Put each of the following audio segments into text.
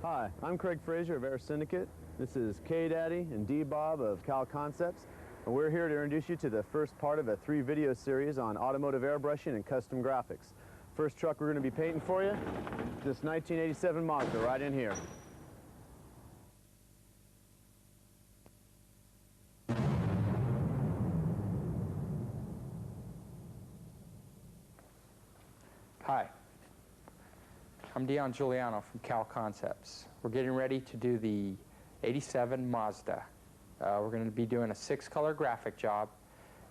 Hi, I'm Craig Fraser of Air Syndicate. This is K Daddy and D Bob of Cal Concepts, and we're here to introduce you to the first part of a 3-video series on automotive airbrushing and custom graphics. First truck we're going to be painting for you, this 1987 Mazda right in here. Hi, I'm Dion Giuliano from Cal Concepts. We're getting ready to do the 87 Mazda. We're going to be doing a 6-color graphic job,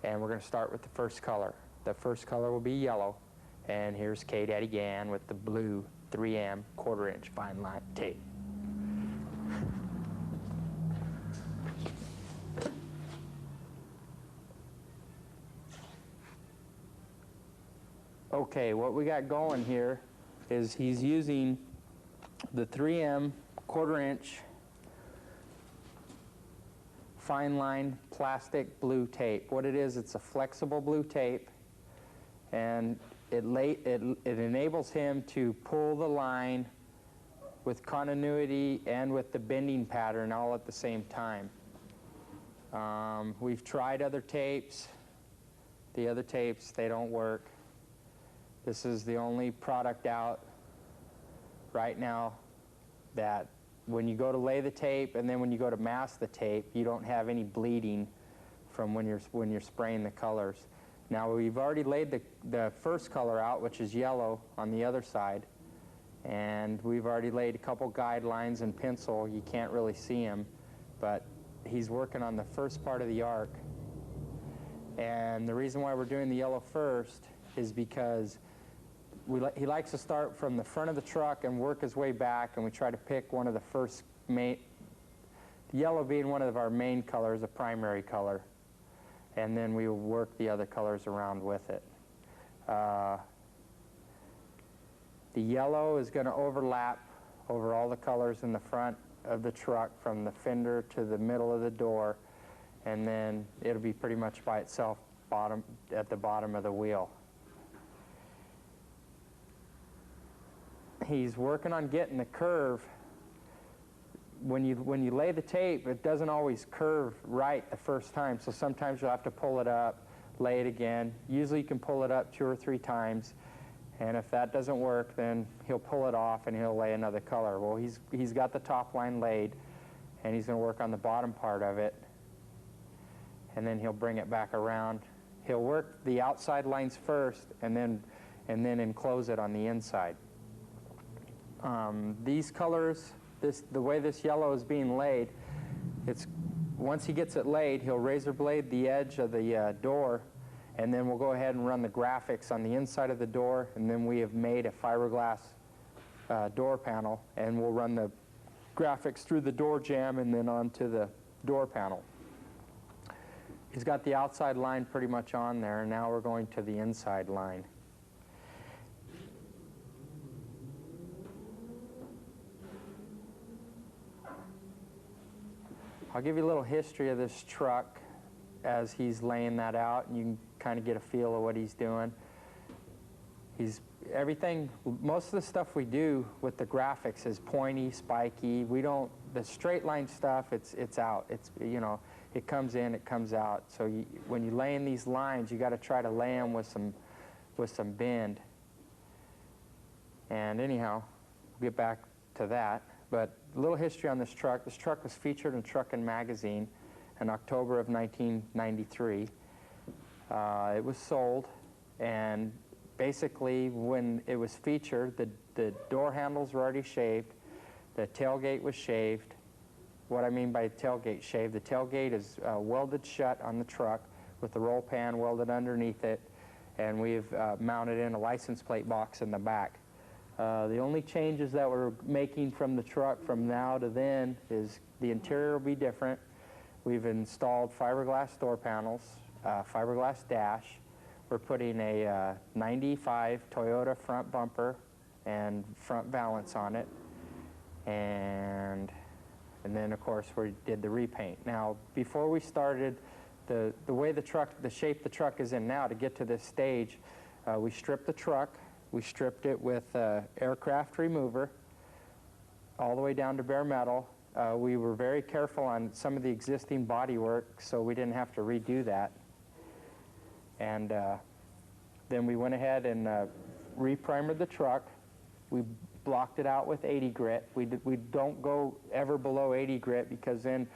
and we're going to start with the first color. The first color will be yellow, and here's K Daddy Gan with the blue 3M 1/4-inch fine line tape. Okay, what we got going here is he's using the 3M 1/4-inch fine line plastic blue tape. What it is, it's a flexible blue tape, and it enables him to pull the line with continuity and with the bending pattern all at the same time. We've tried other tapes. The other tapes, they don't work. This is the only product out right now that when you go to lay the tape and then when you go to mask the tape, you don't have any bleeding from when you're spraying the colors. Now we've already laid the first color out, which is yellow, on the other side, and we've already laid a couple guidelines in pencil. You can't really see him, but he's working on the first part of the arc. And the reason why we're doing the yellow first is because he likes to start from the front of the truck and work his way back, and we try to pick one of the first the yellow being one of our main colors, a primary color, and then we will work the other colors around with it. The yellow is going to overlap over all the colors in the front of the truck from the fender to the middle of the door, and then it'll be pretty much by itself at the bottom of the wheel. He's working on getting the curve. When you lay the tape, it doesn't always curve right the first time, so sometimes you'll have to pull it up, lay it again. Usually you can pull it up 2 or 3 times, and if that doesn't work, then he'll pull it off and he'll lay another color. Well, he's got the top line laid, and he's going to work on the bottom part of it, and then he'll bring it back around. He'll work the outside lines first and then enclose it on the inside. These colors, the way this yellow is being laid, once he gets it laid, he'll razor blade the edge of the door, and then we'll go ahead and run the graphics on the inside of the door, and then we have made a fiberglass door panel, and we'll run the graphics through the door jamb and then onto the door panel. He's got the outside line pretty much on there, and now we're going to the inside line. I'll give you a little history of this truck as he's laying that out, and you can kind of get a feel of what he's doing. Most of the stuff we do with the graphics is pointy, spiky. The straight line stuff, it's out. It comes in, it comes out. So when you lay in these lines, you got to try to lay them with some bend. And anyhow, we'll get back to that. But a little history on this truck. This truck was featured in Truckin' Magazine in October of 1993. It was sold, and basically when it was featured, the door handles were already shaved, the tailgate was shaved. What I mean by tailgate shaved, the tailgate is welded shut on the truck with the roll pan welded underneath it, and we've mounted in a license plate box in the back. The only changes that we're making from the truck from now to then is the interior will be different. We've installed fiberglass door panels, fiberglass dash. We're putting a 95 Toyota front bumper and front valance on it. And then, of course, we did the repaint. Now, before we started, the way the shape the truck is in now, to get to this stage, we stripped the truck. We stripped it with aircraft remover, all the way down to bare metal. We were very careful on some of the existing bodywork, so we didn't have to redo that. And then we went ahead and reprimered the truck. We blocked it out with 80 grit. We don't go ever below 80 grit, because then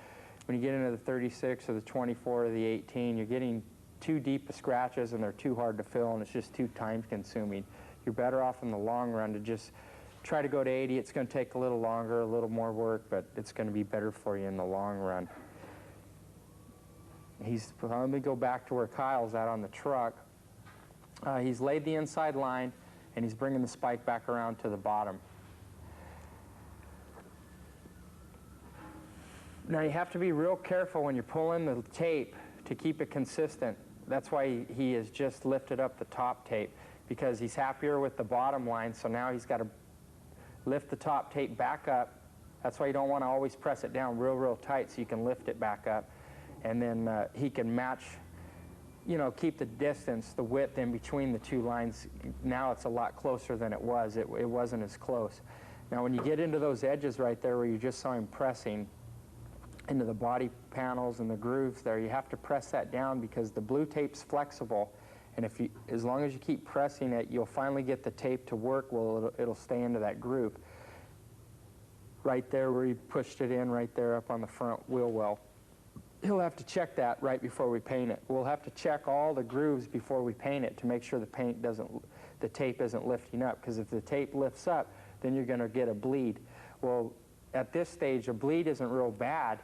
when you get into the 36 or the 24 or the 18, you're getting too deep of scratches and they're too hard to fill, and it's just too time consuming. You're better off in the long run to just try to go to 80. It's going to take a little longer, a little more work, but it's going to be better for you in the long run. Let me go back to where Kyle's at on the truck. He's laid the inside line, and he's bringing the spike back around to the bottom. Now you have to be real careful when you're pulling the tape to keep it consistent. That's why he has just lifted up the top tape, because he's happier with the bottom line, so now he's got to lift the top tape back up. That's why you don't want to always press it down real tight, so you can lift it back up. And then he can match, you know, keep the distance, the width in between the two lines. Now it's a lot closer than it was. It wasn't as close. Now when you get into those edges right there where you just saw him pressing into the body panels and the grooves there, you have to press that down, because the blue tape's flexible, and as long as you keep pressing it, you'll finally get the tape to work well. It'll stay into that groove. Right there where he pushed it in, right there up on the front wheel well. He'll have to check that right before we paint it. We'll have to check all the grooves before we paint it to make sure the tape isn't lifting up, because if the tape lifts up, then you're going to get a bleed. Well, at this stage, a bleed isn't real bad,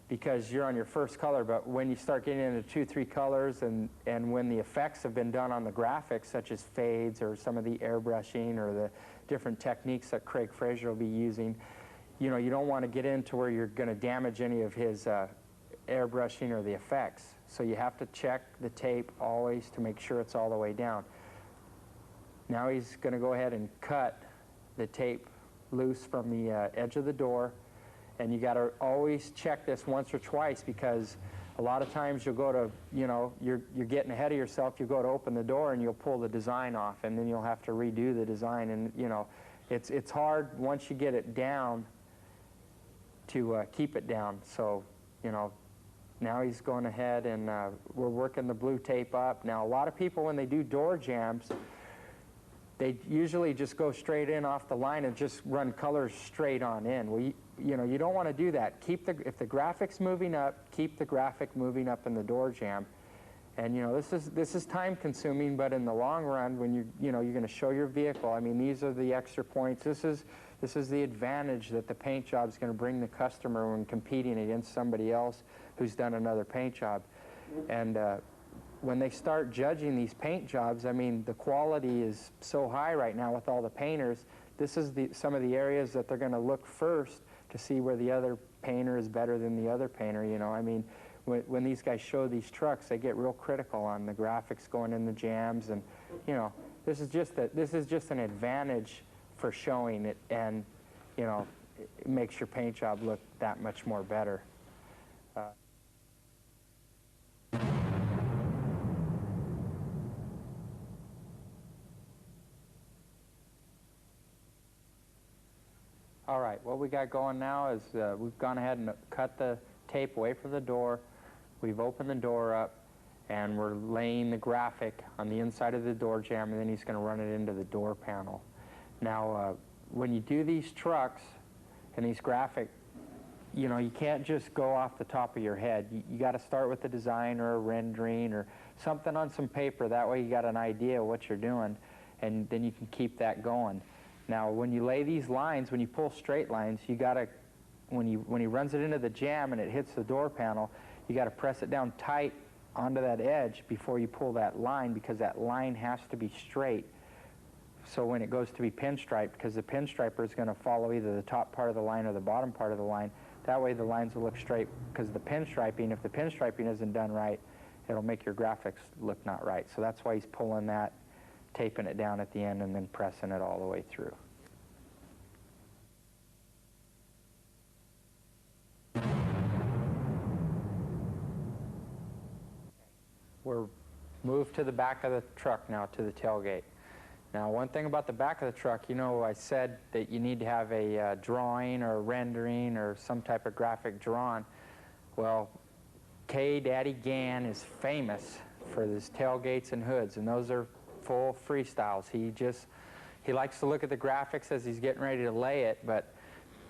because you're on your first color, but when you start getting into 2, 3 colors, and when the effects have been done on the graphics, such as fades or some of the airbrushing or the different techniques that Craig Fraser will be using, you know, you don't want to get into where you're going to damage any of his airbrushing or the effects. So you have to check the tape always to make sure it's all the way down. Now he's going to go ahead and cut the tape loose from the edge of the door. And you got to always check this once or twice, because a lot of times you'll go to, you know, you're getting ahead of yourself. You go to open the door and you'll pull the design off, and then you'll have to redo the design. And you know, it's hard once you get it down to keep it down. So, you know, now he's going ahead and we're working the blue tape up. Now a lot of people, when they do door jams, they usually just go straight in off the line and just run colors straight on in. Well, you know, you don't want to do that. If the graphic's moving up, keep the graphic moving up in the door jam. And you know, this is time consuming, but in the long run, when you're going to show your vehicle, I mean, these are the extra points. This is the advantage that the paint job's going to bring the customer when competing against somebody else who's done another paint job. And when they start judging these paint jobs, I mean, the quality is so high right now with all the painters. This is some of the areas that they're going to look first to see where the other painter is better than the other painter. You know, I mean, when these guys show these trucks, they get real critical on the graphics going in the jams, and you know, this is just an advantage for showing it, and you know, it makes your paint job look that much more better. All right, what we got going now is we've gone ahead and cut the tape away from the door. We've opened the door up, and we're laying the graphic on the inside of the door jamb, and then he's going to run it into the door panel. Now, when you do these trucks and these graphic, you know, you can't just go off the top of your head. You got to start with the design or a rendering or something on some paper. That way you got an idea of what you're doing, and then you can keep that going. Now, when you lay these lines, when you pull straight lines, you got to, when he runs it into the jamb and it hits the door panel, you got to press it down tight onto that edge before you pull that line, because that line has to be straight. So when it goes to be pinstriped, because the pinstriper is going to follow either the top part of the line or the bottom part of the line, that way the lines will look straight, because the pinstriping, if the pinstriping isn't done right, it'll make your graphics look not right. So that's why he's pulling that, taping it down at the end, and then pressing it all the way through. We're moved to the back of the truck now, to the tailgate. Now, one thing about the back of the truck, you know, I said that you need to have a drawing or a rendering or some type of graphic drawn. Well, K. Daddy Gann is famous for his tailgates and hoods, and those are full freestyles. He likes to look at the graphics as he's getting ready to lay it, but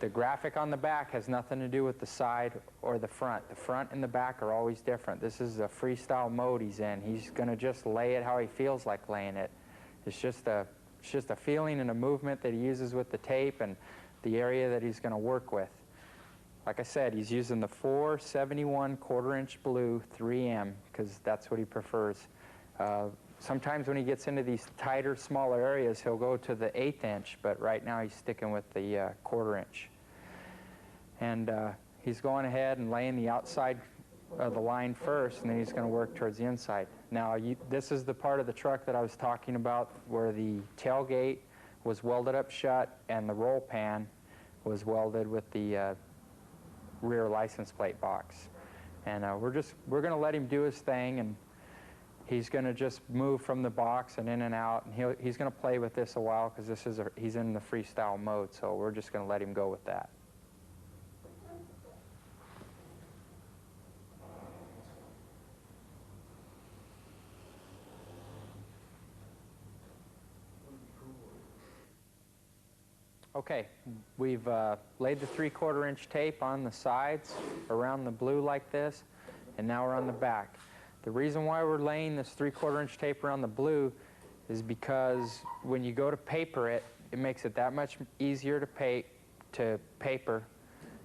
the graphic on the back has nothing to do with the side or the front. The front and the back are always different. This is a freestyle mode he's in. He's going to just lay it how he feels like laying it. It's just a feeling and a movement that he uses with the tape and the area that he's going to work with. Like I said, he's using the 471 1/4-inch blue 3M because that's what he prefers. Sometimes when he gets into these tighter, smaller areas, he'll go to the 1/8 inch, but right now he's sticking with the 1/4 inch. And he's going ahead and laying the outside of the line first, and then he's going to work towards the inside. Now, this is the part of the truck that I was talking about where the tailgate was welded up shut and the roll pan was welded with the rear license plate box. And we're going to let him do his thing, and he's going to just move from the box and in and out, and he's going to play with this a while because he's in the freestyle mode, so we're just going to let him go with that. Okay, we've laid the 3/4 inch tape on the sides around the blue like this, and now we're on the back. The reason why we're laying this 3/4 inch tape around the blue is because when you go to paper it, it makes it that much easier to paper,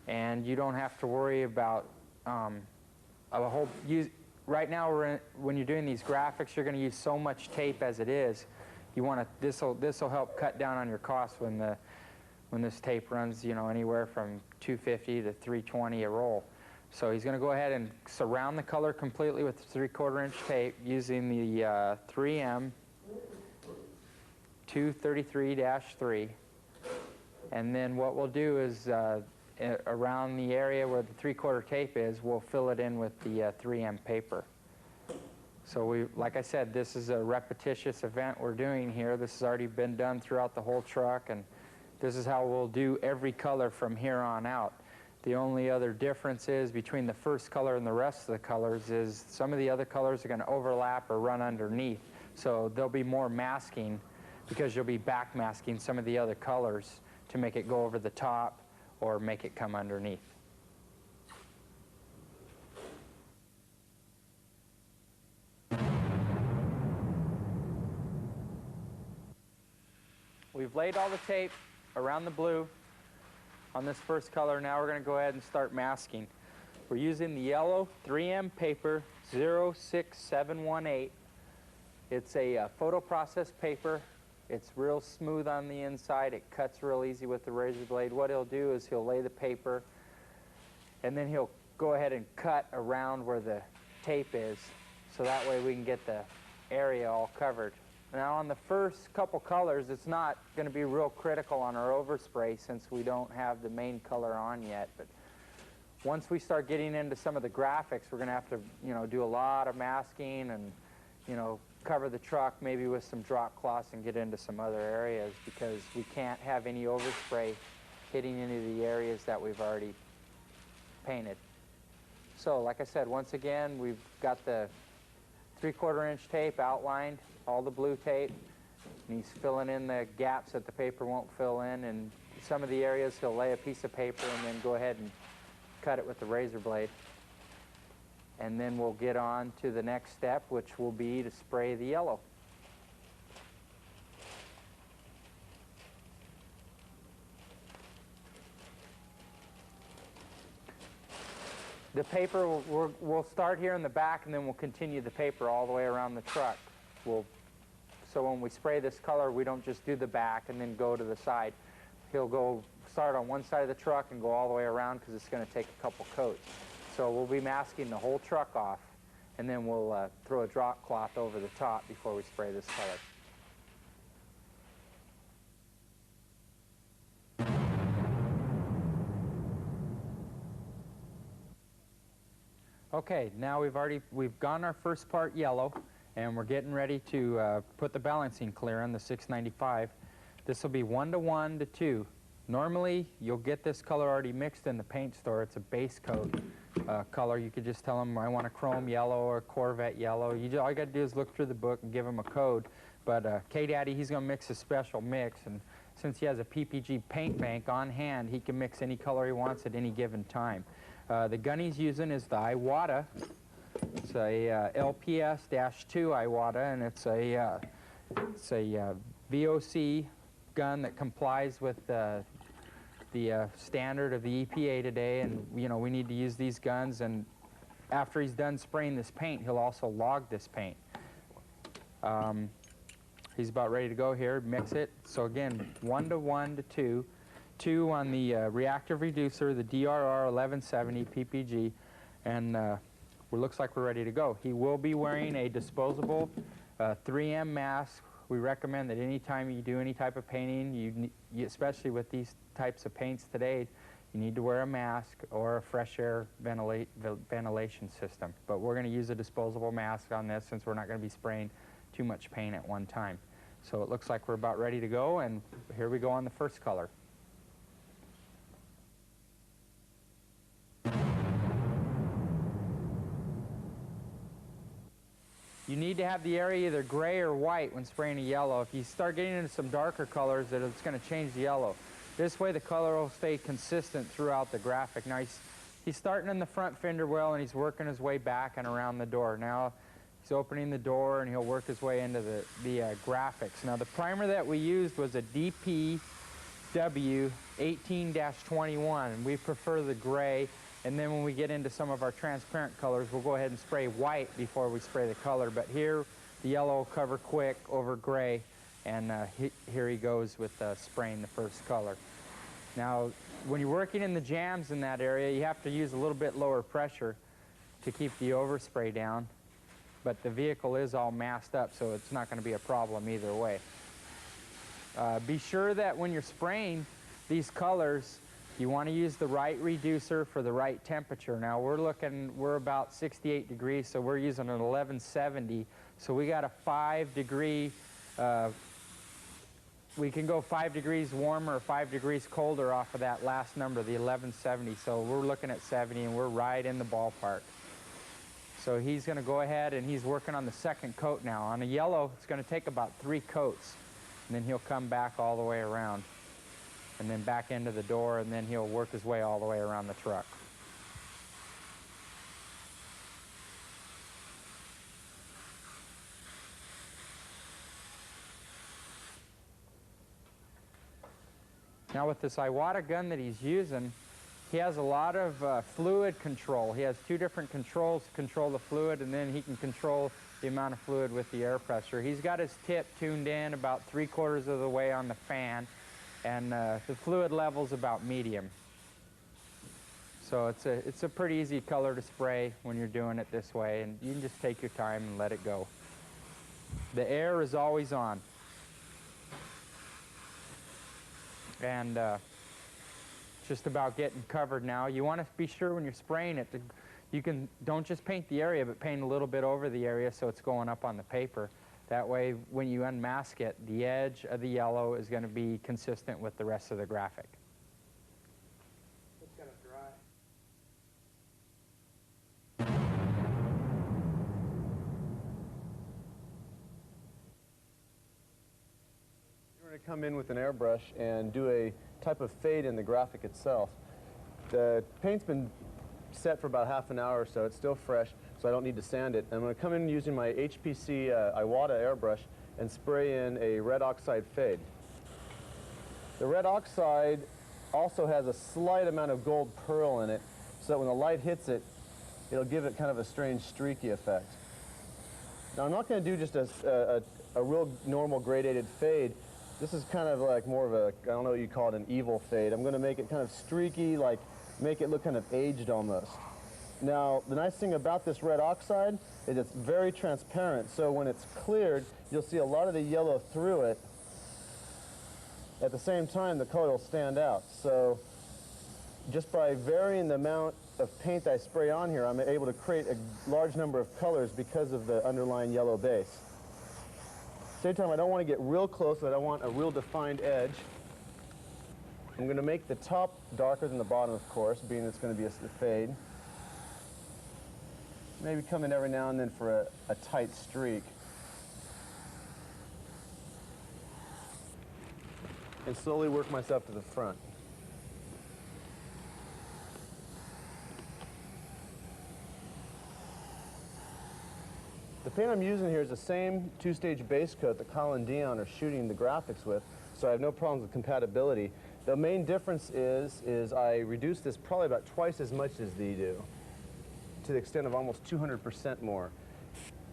and you don't have to worry about right now when you're doing these graphics, you're going to use so much tape as it is. You want to this will help cut down on your costs when this tape runs, you know, anywhere from $250 to $320 a roll. So he's going to go ahead and surround the color completely with 3/4 inch tape using the 3M 233-3. And then what we'll do is around the area where the 3/4 tape is, we'll fill it in with the 3M paper. So like I said, this is a repetitious event we're doing here. This has already been done throughout the whole truck, and this is how we'll do every color from here on out. The only other difference is between the first color and the rest of the colors is some of the other colors are going to overlap or run underneath. So there'll be more masking because you'll be back masking some of the other colors to make it go over the top or make it come underneath. We've laid all the tape around the blue on this first color. Now we're going to go ahead and start masking. We're using the yellow 3M paper 06718. It's a photo process paper. It's real smooth on the inside. It cuts real easy with the razor blade. What he'll do is he'll lay the paper, and then he'll go ahead and cut around where the tape is, so that way we can get the area all covered. Now on the first couple colors, it's not going to be real critical on our overspray since we don't have the main color on yet. But once we start getting into some of the graphics, we're going to have to, you know, do a lot of masking and, you know, cover the truck maybe with some drop cloths and get into some other areas because we can't have any overspray hitting into the areas that we've already painted. So like I said, once again, we've got the 3/4 inch tape outlined, all the blue tape, and he's filling in the gaps that the paper won't fill in, and some of the areas he'll lay a piece of paper and then go ahead and cut it with the razor blade. And then we'll get on to the next step, which will be to spray the yellow. The paper, we'll start here in the back, and then we'll continue the paper all the way around the truck. So when we spray this color, we don't just do the back and then go to the side. He'll start on one side of the truck and go all the way around because it's going to take a couple coats. So we'll be masking the whole truck off, and then we'll throw a drop cloth over the top before we spray this color. Okay, now we've gone our first part yellow, and we're getting ready to put the balancing clear on the 695. This will be 1:1 to 2. Normally, you'll get this color already mixed in the paint store. It's a base coat color. You could just tell them, I want a chrome yellow or Corvette yellow. All you got to do is look through the book and give them a code. But K-Daddy, he's going to mix a special mix, and since he has a PPG paint bank on hand, he can mix any color he wants at any given time. The gun he's using is the Iwata. It's a LPS-2 Iwata, and it's a VOC gun that complies with the standard of the EPA today, and we need to use these guns, and after he's done spraying this paint, he'll also log this paint. He's about ready to go here, mix it. So again, 1:1 to 2. 2 on the reactive reducer, the DRR 1170 PPG, and looks like we're ready to go. He will be wearing a disposable 3M mask. We recommend that anytime you do any type of painting, especially with these types of paints today, you need to wear a mask or a fresh air ventilation system. But we're going to use a disposable mask on this since we're not going to be spraying too much paint at one time. So it looks like we're about ready to go, and here we go on the first color. You need to have the area either gray or white when spraying a yellow. If you start getting into some darker colors, it's going to change the yellow. This way the color will stay consistent throughout the graphic. Now he's starting in the front fender well, and he's working his way back and around the door. Now he's opening the door, and he'll work his way into the Graphix. Now the primer that we used was a DPW 18-21, and we prefer the gray. And then when we get into some of our transparent colors, we'll go ahead and spray white before we spray the color. But here, the yellow will cover quick over gray, and here he goes with spraying the first color. Now, when you're working in the jams in that area, you have to use a little bit lower pressure to keep the overspray down. But the vehicle is all masked up, so it's not going to be a problem either way. Be sure that when you're spraying these colors, you want to use the right reducer for the right temperature. Now we're about 68 degrees, so we're using an 1170. So we got a 5-degree, we can go 5 degrees warmer or 5 degrees colder off of that last number, the 1170. So we're looking at 70, and we're right in the ballpark. So he's going to go ahead, and he's working on the second coat now. On a yellow, it's going to take about 3 coats, and then he'll come back all the way around, and then back into the door, and then he'll work his way all the way around the truck. Now with this Iwata gun that he's using, he has a lot of fluid control. He has 2 different controls to control the fluid, and then he can control the amount of fluid with the air pressure. He's got his tip tuned in about 3/4 of the way on the fan, and the fluid level's about medium. So it's a pretty easy color to spray when you're doing it this way, and you can just take your time and let it go. The air is always on. And just about getting covered now. You want to be sure when you're spraying it, don't just paint the area, but paint a little bit over the area so it's going up on the paper. That way, when you unmask it, the edge of the yellow is going to be consistent with the rest of the graphic. It's going to dry. We're going to come in with an airbrush and do a type of fade in the graphic itself. The paint's been set for about half an hour or so. It's still fresh, so I don't need to sand it. I'm going to come in using my HPC Iwata airbrush and spray in a red oxide fade. The red oxide also has a slight amount of gold pearl in it, so that when the light hits it, it'll give it kind of a strange streaky effect. Now I'm not going to do just a real normal gradated fade. This is kind of like more of a, I don't know what you call it, an evil fade. I'm going to make it kind of streaky, like make it look kind of aged almost. Now, the nice thing about this red oxide is it's very transparent, so when it's cleared, you'll see a lot of the yellow through it. At the same time, the color will stand out. So just by varying the amount of paint I spray on here, I'm able to create a large number of colors because of the underlying yellow base. Same time, I don't want to get real close, but I want a real defined edge. I'm going to make the top darker than the bottom, of course, being it's going to be a fade. Maybe come in every now and then for a tight streak. And slowly work myself to the front. The paint I'm using here is the same two-stage base coat that Colin and Dion are shooting the Graphix with, so I have no problems with compatibility. The main difference is I reduce this probably about twice as much as they do, to the extent of almost 200% more.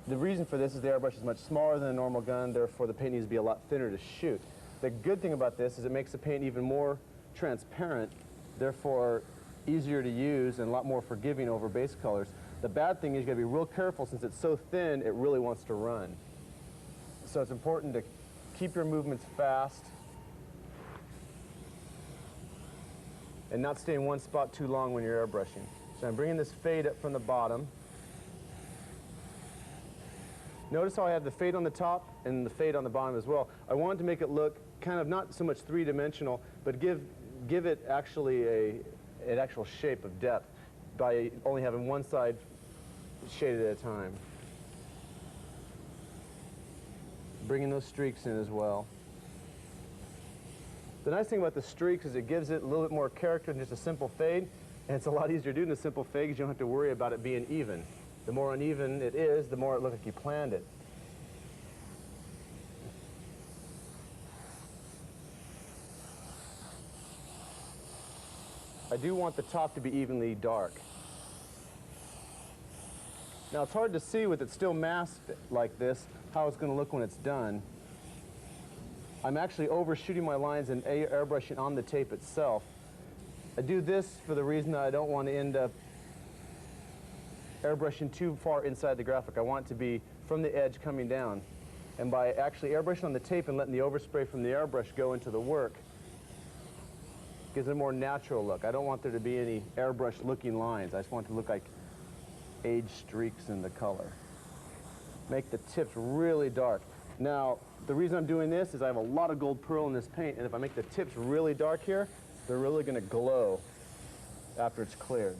The reason for this is the airbrush is much smaller than a normal gun, therefore the paint needs to be a lot thinner to shoot. The good thing about this is it makes the paint even more transparent, therefore easier to use and a lot more forgiving over base colors. The bad thing is you've got to be real careful. Since it's so thin, it really wants to run. So it's important to keep your movements fast and not stay in one spot too long when you're airbrushing. So I'm bringing this fade up from the bottom. Notice how I have the fade on the top and the fade on the bottom as well. I wanted to make it look kind of not so much three-dimensional, but give it actually an actual shape of depth by only having one side shaded at a time. Bringing those streaks in as well. The nice thing about the streaks is it gives it a little bit more character than just a simple fade, and it's a lot easier to do than a simple fade because you don't have to worry about it being even. The more uneven it is, the more it looks like you planned it. I do want the top to be evenly dark. Now it's hard to see with it still masked like this how it's going to look when it's done. I'm actually overshooting my lines and airbrushing on the tape itself. I do this for the reason that I don't want to end up airbrushing too far inside the graphic. I want it to be from the edge coming down. And by actually airbrushing on the tape and letting the overspray from the airbrush go into the work, it gives it a more natural look. I don't want there to be any airbrush looking lines. I just want it to look like age streaks in the color. Make the tips really dark. Now, the reason I'm doing this is I have a lot of gold pearl in this paint, and if I make the tips really dark here, they're really going to glow after it's cleared.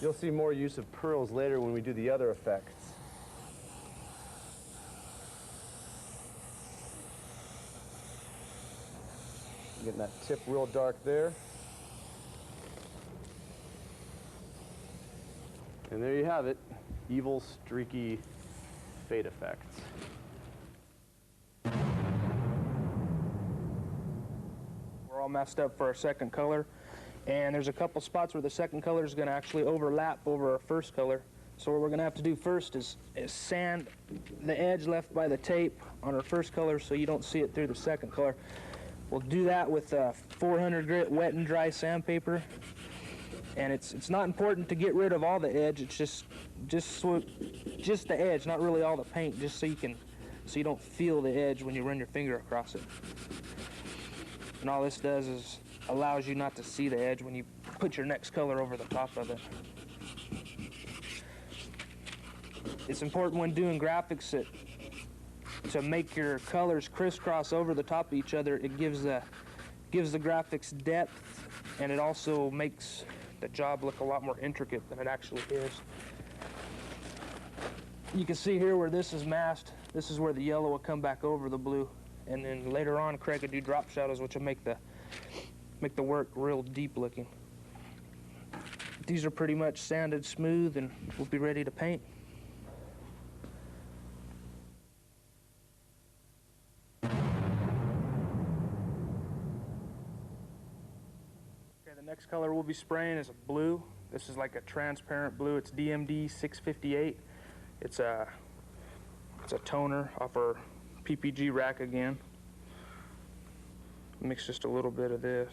You'll see more use of pearls later when we do the other effects. Getting that tip real dark there. And there you have it, evil, streaky fade effects. We're all messed up for our second color, and there's a couple spots where the second color is going to actually overlap over our first color. So what we're going to have to do first is sand the edge left by the tape on our first color so you don't see it through the second color. We'll do that with 400 grit wet and dry sandpaper. And it's not important to get rid of all the edge. It's just the edge, not really all the paint, just so you don't feel the edge when you run your finger across it. And all this does is allows you not to see the edge when you put your next color over the top of it. It's important when doing graphics to make your colors crisscross over the top of each other. It gives the graphics depth, and it also makes the job look a lot more intricate than it actually is. You can see here where this is masked, this is where the yellow will come back over the blue, and then later on Craig will do drop shadows, which will make the work real deep looking. These are pretty much sanded smooth, and we'll be ready to paint. The next color we'll be spraying is a blue. This is like a transparent blue. It's DMD 658. It's a toner off our PPG rack again. Mix just a little bit of this.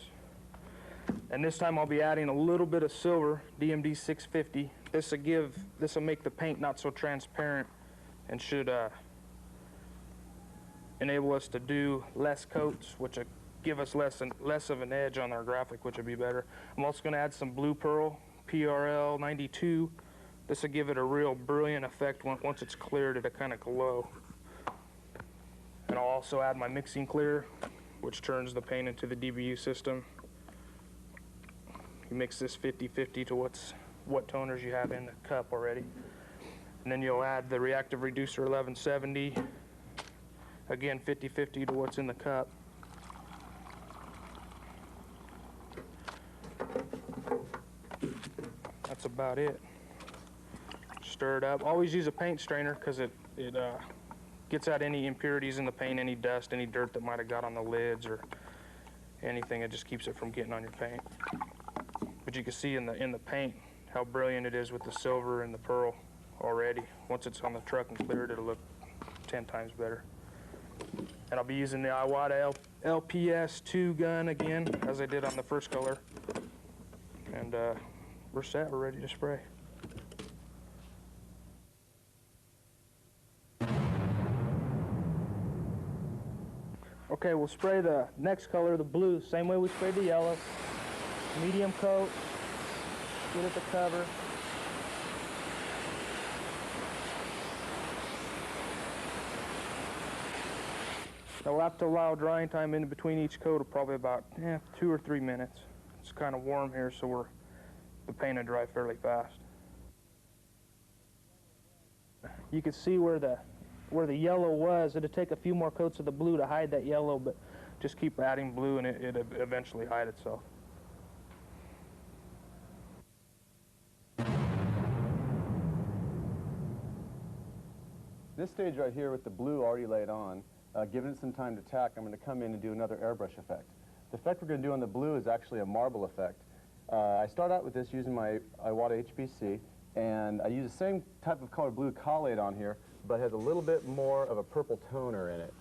And this time I'll be adding a little bit of silver, DMD 650. This will make the paint not so transparent and should enable us to do less coats, which give us less of an edge on our graphic, which would be better. I'm also going to add some blue pearl, PRL 92. This will give it a real brilliant effect once it's cleared at a kind of glow. And I'll also add my mixing clear, which turns the paint into the DBU system. You mix this 50-50 to what toners you have in the cup already. And then you'll add the reactive reducer 1170. Again, 50-50 to what's in the cup. That's about it. Stir it up. Always use a paint strainer because it gets out any impurities in the paint, any dust, any dirt that might have got on the lids or anything. It just keeps it from getting on your paint. But you can see in the paint how brilliant it is with the silver and the pearl already. Once it's on the truck and cleared, it'll look 10 times better. And I'll be using the Iwata LPS 2 gun again, as I did on the first color. And we're set, we're ready to spray. Okay, we'll spray the next color, the blue, same way we sprayed the yellow. Medium coat, get at the cover. Now we'll have to allow drying time in between each coat of probably about 2 or 3 minutes. It's kind of warm here, so the paint will dry fairly fast. You can see where the yellow was. It'll take a few more coats of the blue to hide that yellow, but just keep adding blue and it'll eventually hide itself. This stage right here with the blue already laid on, giving it some time to tack, I'm going to come in and do another airbrush effect. The effect we're going to do on the blue is actually a marble effect. I start out with this using my Iwata HPC, and I use the same type of color blue collate on here, but has a little bit more of a purple toner in it.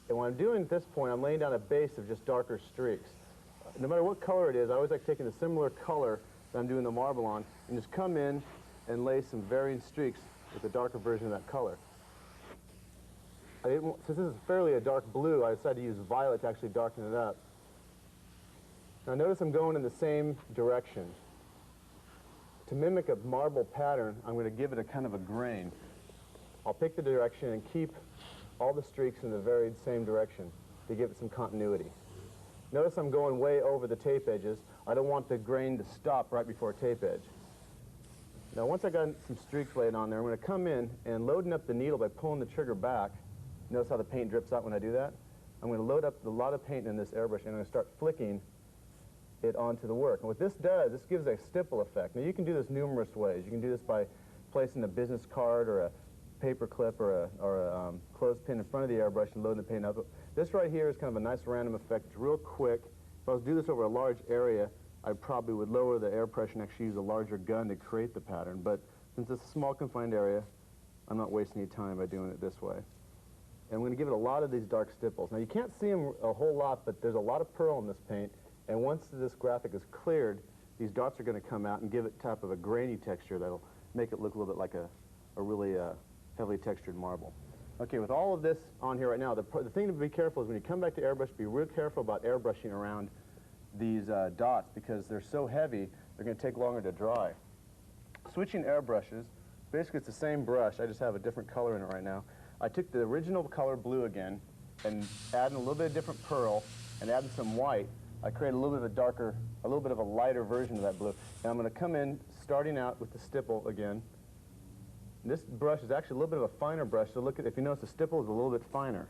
And what I'm doing at this point, I'm laying down a base of just darker streaks. No matter what color it is, I always like taking a similar color that I'm doing the marble on, and just come in and lay some varying streaks with a darker version of that color. Since this is fairly a dark blue, I decided to use violet to actually darken it up. Now notice I'm going in the same direction. To mimic a marble pattern, I'm going to give it a kind of a grain. I'll pick the direction and keep all the streaks in the varied same direction to give it some continuity. Notice I'm going way over the tape edges. I don't want the grain to stop right before a tape edge. Now once I got some streaks laid on there, I'm going to come in and loading up the needle by pulling the trigger back. Notice how the paint drips out when I do that? I'm going to load up a lot of paint in this airbrush and I'm going to start flicking it onto the work. And what this does, this gives a stipple effect. Now you can do this numerous ways. You can do this by placing a business card or a paper clip or a clothespin in front of the airbrush and loading the paint up. This right here is kind of a nice random effect. It's real quick. If I was to do this over a large area, I probably would lower the air pressure and actually use a larger gun to create the pattern. But since it's a small confined area, I'm not wasting any time by doing it this way. And I'm going to give it a lot of these dark stipples. Now you can't see them a whole lot, but there's a lot of pearl in this paint. And once this graphic is cleared, these dots are going to come out and give it type of a grainy texture that'll make it look a little bit like a really heavily textured marble. Okay, with all of this on here right now, the thing to be careful is when you come back to airbrush, be real careful about airbrushing around these dots because they're so heavy, they're going to take longer to dry. Switching airbrushes, basically it's the same brush, I just have a different color in it right now. I took the original color blue again and adding a little bit of different pearl and adding some white. I create a little bit of a darker, a little bit of a lighter version of that blue. And I'm going to come in, starting out with the stipple again. And this brush is actually a little bit of a finer brush, so look at, if you notice the stipple is a little bit finer.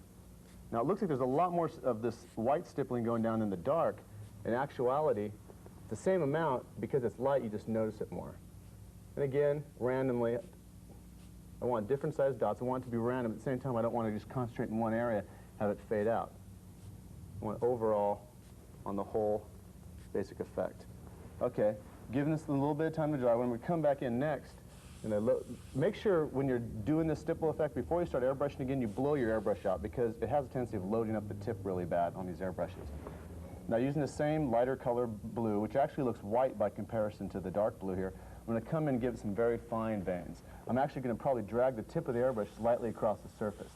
Now it looks like there's a lot more of this white stippling going down in the dark. In actuality, it's the same amount. Because it's light, you just notice it more. And again, randomly, I want different sized dots. I want it to be random. At the same time, I don't want to just concentrate in one area, have it fade out. I want overall, on the whole, basic effect. Okay, giving this a little bit of time to dry. When we come back in next, make sure when you're doing this stipple effect, before you start airbrushing again, you blow your airbrush out because it has a tendency of loading up the tip really bad on these airbrushes. Now using the same lighter color blue, which actually looks white by comparison to the dark blue here, I'm going to come in and give it some very fine veins. I'm actually going to probably drag the tip of the airbrush slightly across the surface.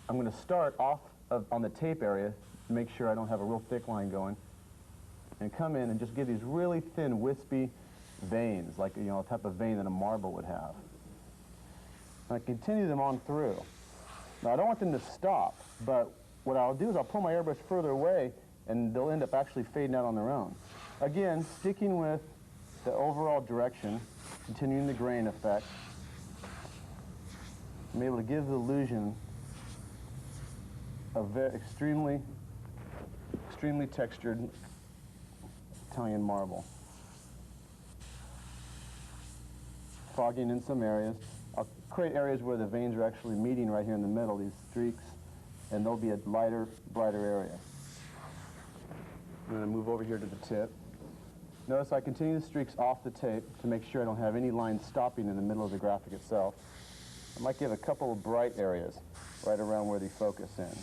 I'm going to start off on the tape area to make sure I don't have a real thick line going, and come in and just give these really thin, wispy veins, like, you know, a type of vein that a marble would have. And I continue them on through. Now, I don't want them to stop, but what I'll do is I'll pull my airbrush further away, and they'll end up actually fading out on their own. Again, sticking with the overall direction, continuing the grain effect. I'm able to give the illusion of extremely textured Italian marble. Fogging in some areas. I'll create areas where the veins are actually meeting right here in the middle, these streaks, and there'll be a lighter, brighter area. I'm going to move over here to the tip. Notice I continue the streaks off the tape to make sure I don't have any lines stopping in the middle of the graphic itself. I might give a couple of bright areas right around where they focus in.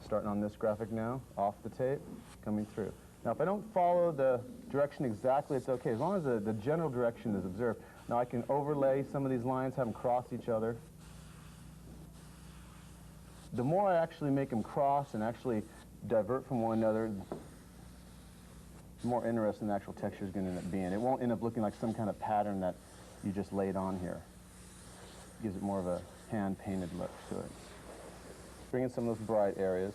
Starting on this graphic now, off the tape, coming through. Now, if I don't follow the direction exactly, it's okay, as long as the general direction is observed. Now, I can overlay some of these lines, have them cross each other. The more I actually make them cross and actually divert from one another, the more interesting the actual texture is going to end up being. It won't end up looking like some kind of pattern that you just laid on here. It gives it more of a hand-painted look to it. Bring in some of those bright areas.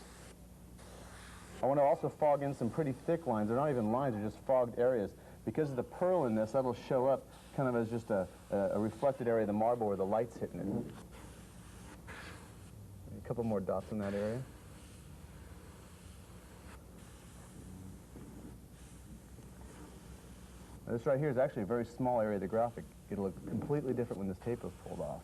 I want to also fog in some pretty thick lines. They're not even lines, they're just fogged areas. Because of the pearl in this, that'll show up kind of as just a reflected area of the marble where the light's hitting it. A couple more dots in that area. Now, this right here is actually a very small area of the graphic. It'll look completely different when this tape is pulled off.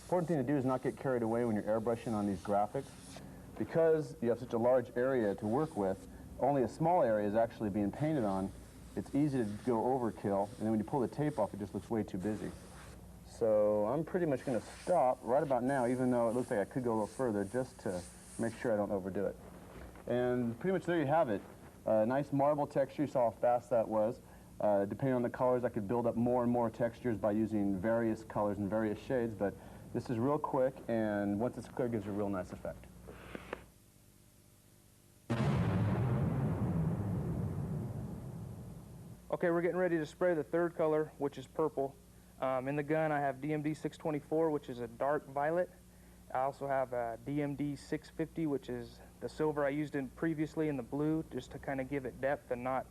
Important thing to do is not get carried away when you're airbrushing on these graphics. Because you have such a large area to work with, only a small area is actually being painted on. It's easy to go overkill, and then when you pull the tape off, it just looks way too busy. So I'm pretty much going to stop right about now, even though it looks like I could go a little further, just to make sure I don't overdo it. And pretty much there you have it. Nice marble texture. You saw how fast that was. Depending on the colors, I could build up more and more textures by using various colors and various shades, but this is real quick, and once it's clear, it gives you a real nice effect. Okay, we're getting ready to spray the third color, which is purple. In the gun, I have DMD 624, which is a dark violet. I also have DMD 650, which is the silver I used previously in the blue, just to kind of give it depth and not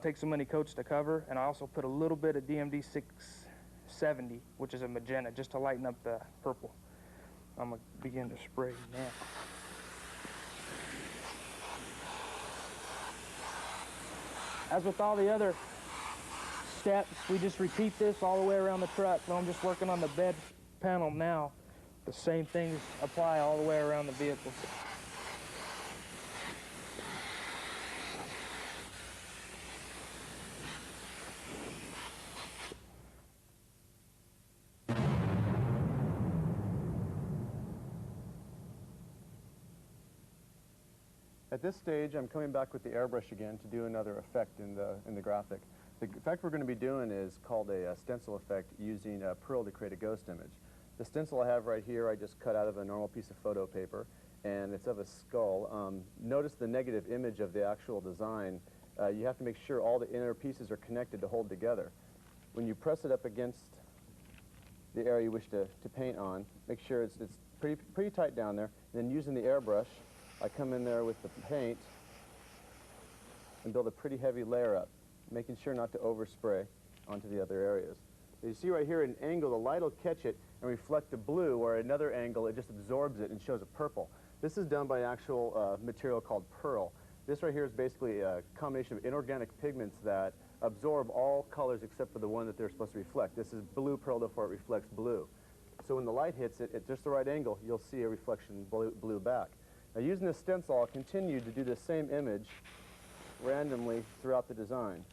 take so many coats to cover. And I also put a little bit of DMD 670, which is a magenta, just to lighten up the purple. I'm going to begin to spray now. As with all the other steps, we just repeat this all the way around the truck. So I'm just working on the bed panel now. The same things apply all the way around the vehicle. At this stage, I'm coming back with the airbrush again to do another effect in the graphic. The effect we're going to be doing is called a stencil effect, using pearl to create a ghost image. The stencil I have right here, I just cut out of a normal piece of photo paper, and it's of a skull. Notice the negative image of the actual design. You have to make sure all the inner pieces are connected to hold together. When you press it up against the area you wish to paint on, make sure it's pretty tight down there. And then using the airbrush, I come in there with the paint and build a pretty heavy layer up, making sure not to overspray onto the other areas. You see right here at an angle, the light will catch it and reflect the blue, or at another angle, it just absorbs it and shows a purple. This is done by actual material called pearl. This right here is basically a combination of inorganic pigments that absorb all colors except for the one that they're supposed to reflect. This is blue pearl, therefore it reflects blue. So when the light hits it at just the right angle, you'll see a reflection blue back. Now, using this stencil, I'll continue to do the same image randomly throughout the design.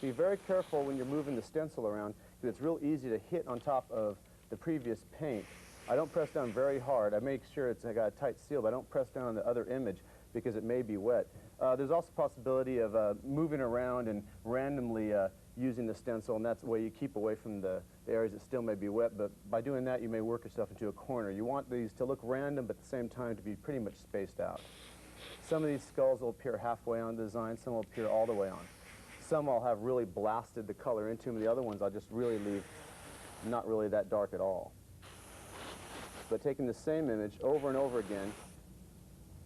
Be very careful when you're moving the stencil around, because it's real easy to hit on top of the previous paint. I don't press down very hard. I make sure I got a tight seal, but I don't press down on the other image because it may be wet. There's also a possibility of moving around and randomly using the stencil, and that's the way you keep away from the the areas that still may be wet, but by doing that you may work yourself into a corner. You want these to look random, but at the same time to be pretty much spaced out. Some of these skulls will appear halfway on the design, some will appear all the way on. Some I'll have really blasted the color into them, the other ones I'll just really leave not really that dark at all. But taking the same image over and over again,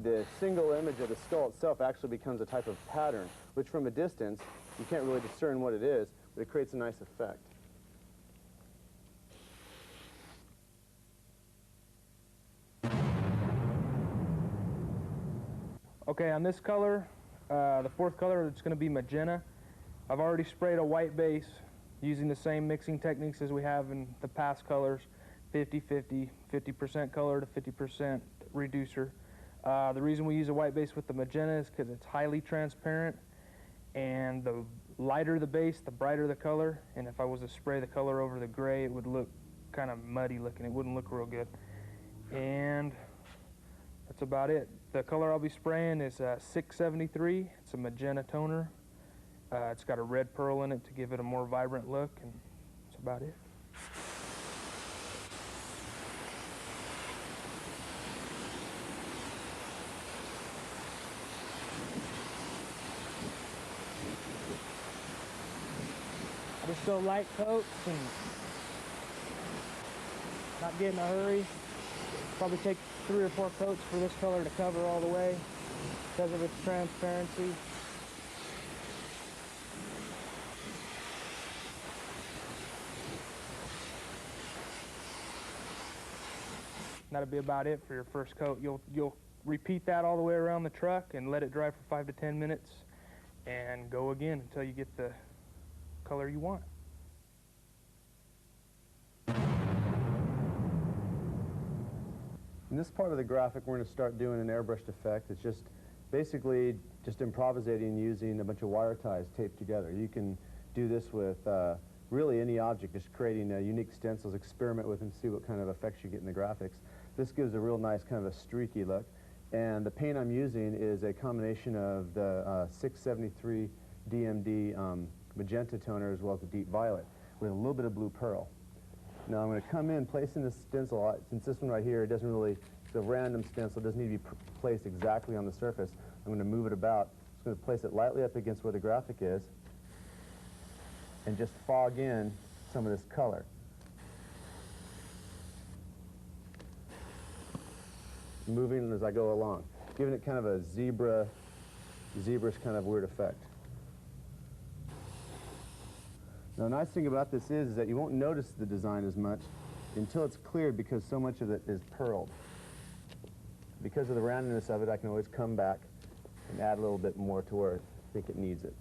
the single image of the skull itself actually becomes a type of pattern, which from a distance, you can't really discern what it is, but it creates a nice effect. Okay, on this color, the fourth color, it's going to be magenta. I've already sprayed a white base using the same mixing techniques as we have in the past colors, 50-50, 50% color to 50% reducer. The reason we use a white base with the magenta is because it's highly transparent, and the lighter the base, the brighter the color, and if I was to spray the color over the gray, it would look kind of muddy looking. It wouldn't look real good. And that's about it. The color I'll be spraying is 673. It's a magenta toner. It's got a red pearl in it to give it a more vibrant look, and that's about it. I just go light coats and not get in a hurry. Probably take 3 or 4 coats for this color to cover all the way because of its transparency. That'll be about it for your first coat. You'll repeat that all the way around the truck and let it dry for 5 to 10 minutes and go again until you get the color you want. In this part of the graphic, we're going to start doing an airbrushed effect. It's just basically just improvisating using a bunch of wire ties taped together. You can do this with really any object, just creating unique stencils, experiment with them, see what kind of effects you get in the graphics. This gives a real nice kind of a streaky look. And the paint I'm using is a combination of the 673 DMD magenta toner as well as the deep violet with a little bit of blue pearl. Now I'm going to come in, placing this stencil, since this one right here, it doesn't really, it's a random stencil, it doesn't need to be placed exactly on the surface. I'm going to move it about. I'm going to place it lightly up against where the graphic is and just fog in some of this color. Moving as I go along, giving it kind of a zebra's kind of weird effect. Now, the nice thing about this is that you won't notice the design as much until it's cleared because so much of it is pearled. Because of the randomness of it, I can always come back and add a little bit more to where I think it needs it.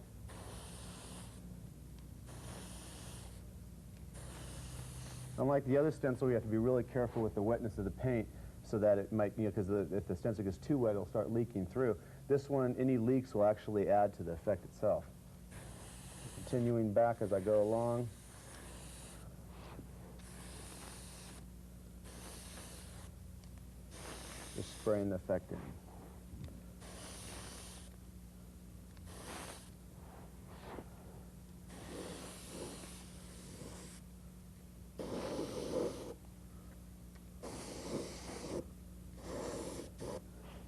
Unlike the other stencil, you have to be really careful with the wetness of the paint so that it might, because if the stencil gets too wet, it'll start leaking through. This one, any leaks will actually add to the effect itself. Continuing back as I go along. Just spraying the effect in.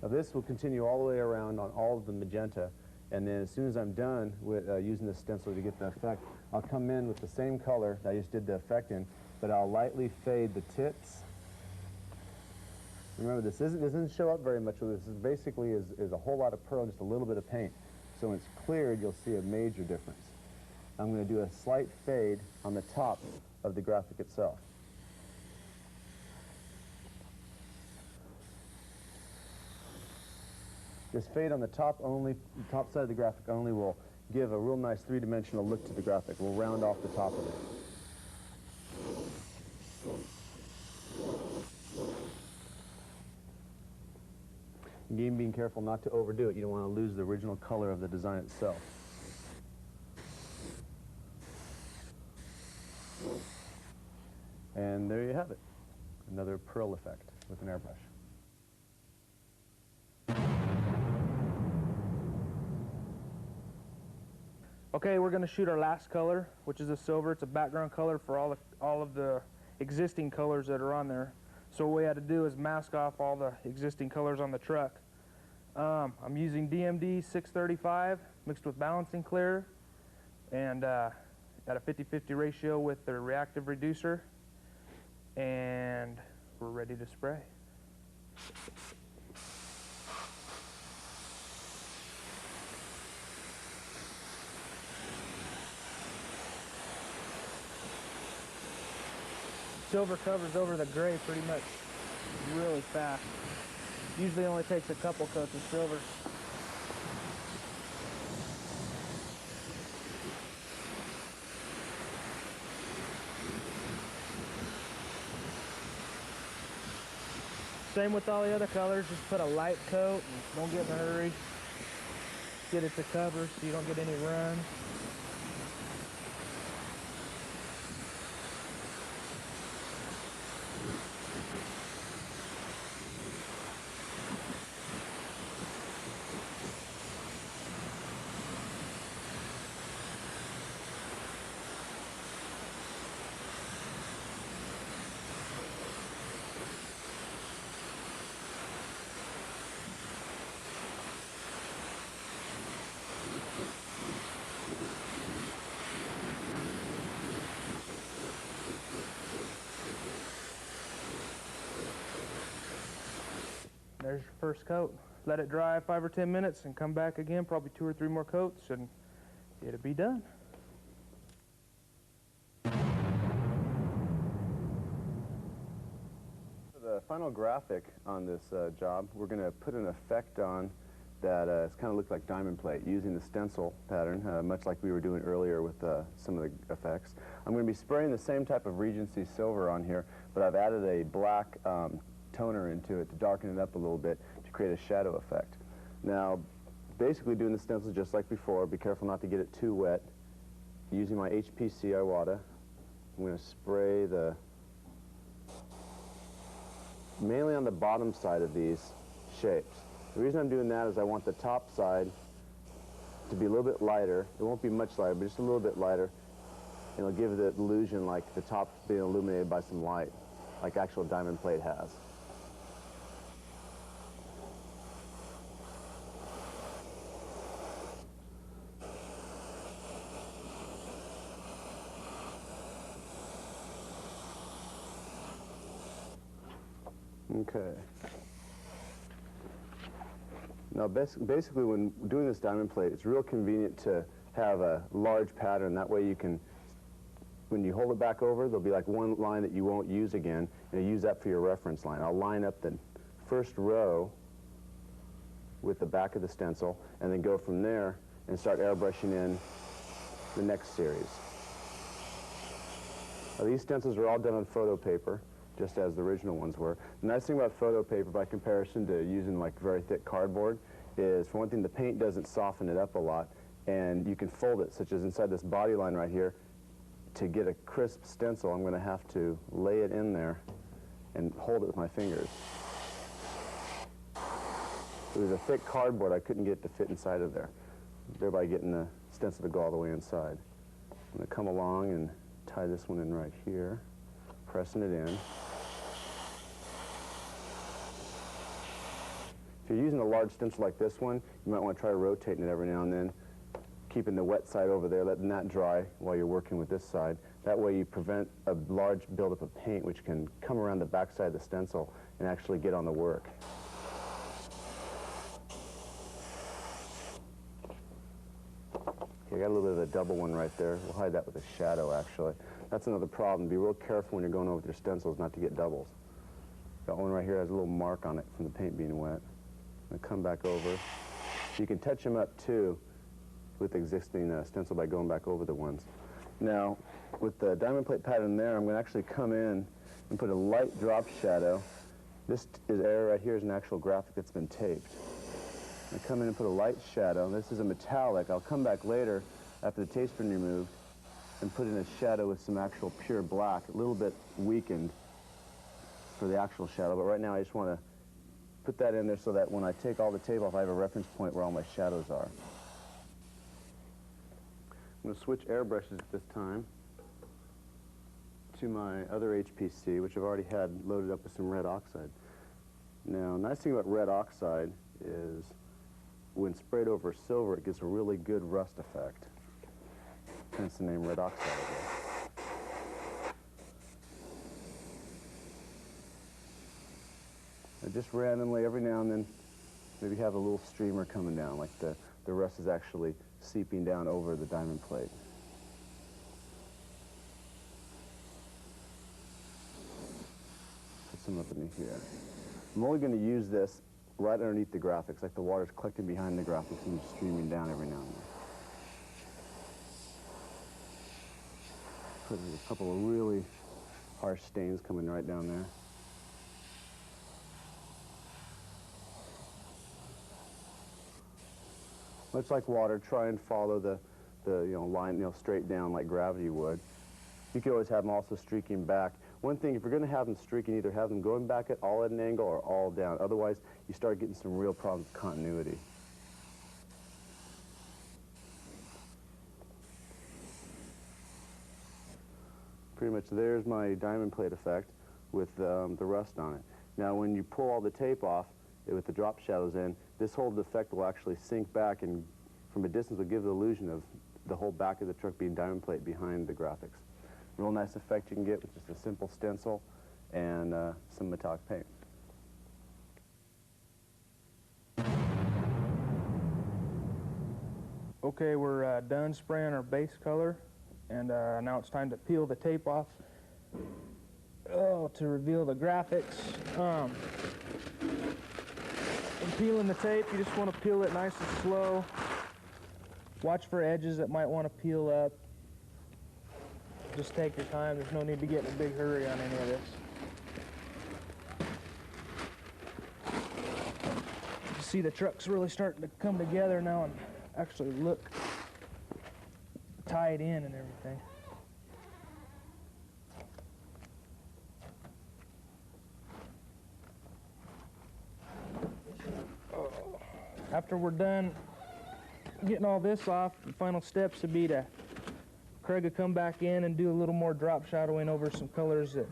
Now this will continue all the way around on all of the magenta, and then as soon as I'm done with using this stencil to get the effect, I'll come in with the same color that I just did the effect in, but I'll lightly fade the tips. Remember, this doesn't show up very much. This is basically is a whole lot of pearl, just a little bit of paint. So when it's cleared, you'll see a major difference. I'm going to do a slight fade on the top of the graphic itself. This fade on the top side of the graphic only will give a real nice three-dimensional look to the graphic. We'll round off the top of it. Again, being careful not to overdo it. You don't want to lose the original color of the design itself. And there you have it. Another pearl effect with an airbrush. Okay, we're going to shoot our last color, which is a silver. It's a background color for all of the existing colors that are on there. So what we had to do is mask off all the existing colors on the truck. I'm using DMD 635 mixed with balancing clear, and at a 50-50 ratio with the reactive reducer, and we're ready to spray. Silver covers over the gray pretty much really fast. Usually only takes a couple coats of silver. Same with all the other colors, just put a light coat and don't get in a hurry. Get it to cover so you don't get any runs. There's your first coat. Let it dry 5 or 10 minutes and come back again, probably 2 or 3 more coats, and it'll be done. For the final graphic on this job, we're going to put an effect on that kind of looks like diamond plate using the stencil pattern, much like we were doing earlier with some of the effects. I'm going to be spraying the same type of Regency silver on here, but I've added a black toner into it to darken it up a little bit to create a shadow effect. Now, basically doing the stencil just like before. Be careful not to get it too wet. Using my HPC Iwata, I'm going to spray mainly on the bottom side of these shapes. The reason I'm doing that is I want the top side to be a little bit lighter. It won't be much lighter, but just a little bit lighter. And it'll give the illusion like the top's being illuminated by some light, like actual diamond plate has. Okay. Now, basically, when doing this diamond plate, it's real convenient to have a large pattern. That way you can, when you hold it back over, there'll be like one line that you won't use again, and you use that for your reference line. I'll line up the first row with the back of the stencil, and then go from there and start airbrushing in the next series. Now, these stencils are all done on photo paper, just as the original ones were. The nice thing about photo paper, by comparison to using like very thick cardboard, is for one thing, the paint doesn't soften it up a lot, and you can fold it, such as inside this body line right here. To get a crisp stencil, I'm going to have to lay it in there and hold it with my fingers. It was a thick cardboard I couldn't get to fit inside of there, thereby getting the stencil to go all the way inside. I'm going to come along and tie this one in right here, pressing it in. If you're using a large stencil like this one, you might want to try rotating it every now and then, keeping the wet side over there, letting that dry while you're working with this side. That way you prevent a large buildup of paint which can come around the back side of the stencil and actually get on the work. Okay, I got a little bit of a double one right there. We'll hide that with a shadow, actually. That's another problem. Be real careful when you're going over with your stencils not to get doubles. Got one right here that has a little mark on it from the paint being wet. I'm going to come back over. You can touch them up, too, with the existing stencil by going back over the ones. Now, with the diamond plate pattern there, I'm going to actually come in and put a light drop shadow. This area right here is an actual graphic that's been taped. I come in and put a light shadow. This is a metallic. I'll come back later after the tape's been removed and put in a shadow with some actual pure black, a little bit weakened for the actual shadow. But right now I just want to put that in there so that when I take all the tape off, I have a reference point where all my shadows are. going to switch airbrushes at this time to my other HPC, which I've already had loaded up with some red oxide. Now, nice thing about red oxide is when sprayed over silver, it gives a really good rust effect. Hence the name red oxide. And just randomly, every now and then, maybe have a little streamer coming down, like the rust is actually seeping down over the diamond plate. Put some up in here. I'm only going to use this right underneath the graphics, like the water's collecting behind the graphics and just streaming down every now and then. Put a couple of really harsh stains coming right down there. Much like water, try and follow the line, straight down like gravity would. You can always have them also streaking back. One thing, if you're going to have them streaking, either have them going back at all at an angle or all down. Otherwise, you start getting some real problems with continuity. Pretty much there's my diamond plate effect with the rust on it. Now, when you pull all the tape off with the drop shadows in, this whole effect will actually sink back and from a distance will give the illusion of the whole back of the truck being diamond plate behind the graphics. Real nice effect you can get with just a simple stencil and some metallic paint. Okay, we're done spraying our base color, and now it's time to peel the tape off. Oh, to reveal the graphics. When peeling the tape, you just want to peel it nice and slow. Watch for edges that might want to peel up. Just take your time. There's no need to get in a big hurry on any of this. You see the truck's really starting to come together now and actually look tied in and everything. After we're done getting all this off, the final steps would be to Craig would come back in and do a little more drop shadowing over some colors that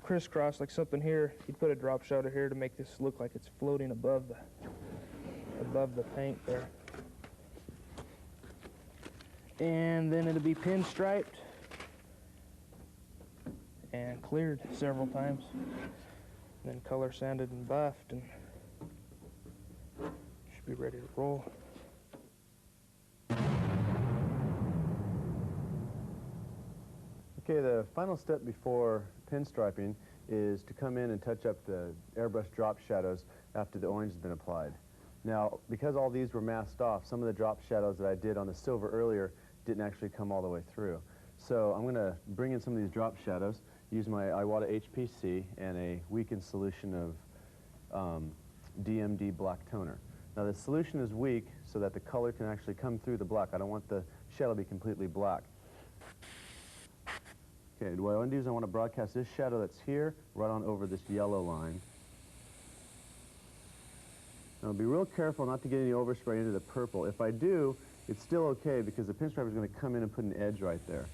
crisscross, like something here. He'd put a drop shadow here to make this look like it's floating above the paint there. And then it'll be pinstriped and cleared several times. And then color sanded and buffed, and should be ready to roll. Okay, the final step before pinstriping is to come in and touch up the airbrush drop shadows after the orange has been applied. Now, because all these were masked off, some of the drop shadows that I did on the silver earlier didn't actually come all the way through. So I'm going to bring in some of these drop shadows, use my Iwata HPC and a weakened solution of DMD black toner. Now the solution is weak so that the color can actually come through the black. I don't want the shadow to be completely black. Okay, what I want to do is I want to broadcast this shadow that's here right on over this yellow line. Now be real careful not to get any overspray into the purple. If I do, it's still okay because the pinstripe is going to come in and put an edge right there.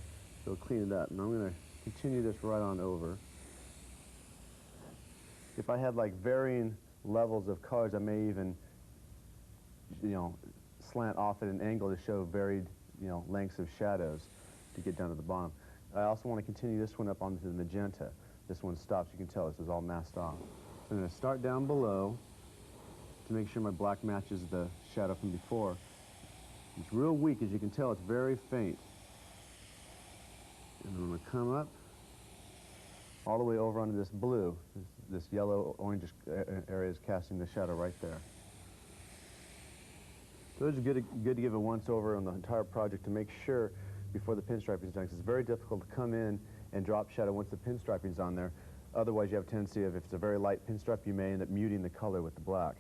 So clean it up. And I'm going to continue this right on over. If I had like varying levels of colors, I may even, slant off at an angle to show varied, lengths of shadows to get down to the bottom. I also want to continue this one up onto the magenta. This one stops. You can tell this is all masked off. So I'm going to start down below to make sure my black matches the shadow from before. It's real weak, as you can tell. It's very faint. And I'm going to come up all the way over onto this blue. This yellow orangish area is casting the shadow right there. So it's good to give a once over on the entire project to make sure before the pinstriping is done, because it's very difficult to come in and drop shadow once the pinstriping is on there. Otherwise, you have a tendency of, if it's a very light pinstripe, you may end up muting the color with the black.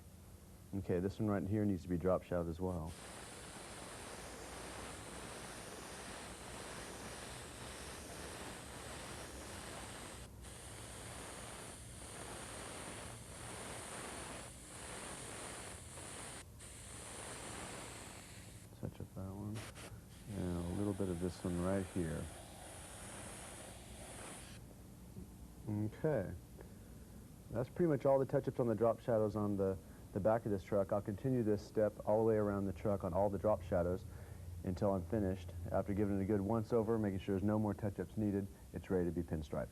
Okay, this one right here needs to be drop shadowed as well. Touch up that one. go to this one right here. Okay. That's pretty much all the touch-ups on the drop shadows on the back of this truck. I'll continue this step all the way around the truck on all the drop shadows until I'm finished. After giving it a good once-over, making sure there's no more touch-ups needed, it's ready to be pinstriped.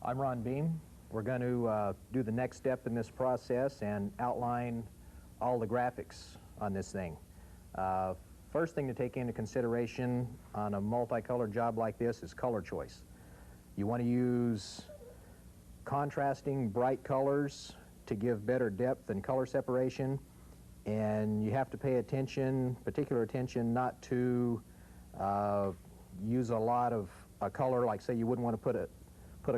I'm Ron Beam. We're going to do the next step in this process and outline all the graphics on this thing. First thing to take into consideration on a multicolored job like this is color choice. You want to use contrasting bright colors to give better depth and color separation, and you have to pay attention, particular attention, not to use a lot of a color, like say you wouldn't want to put a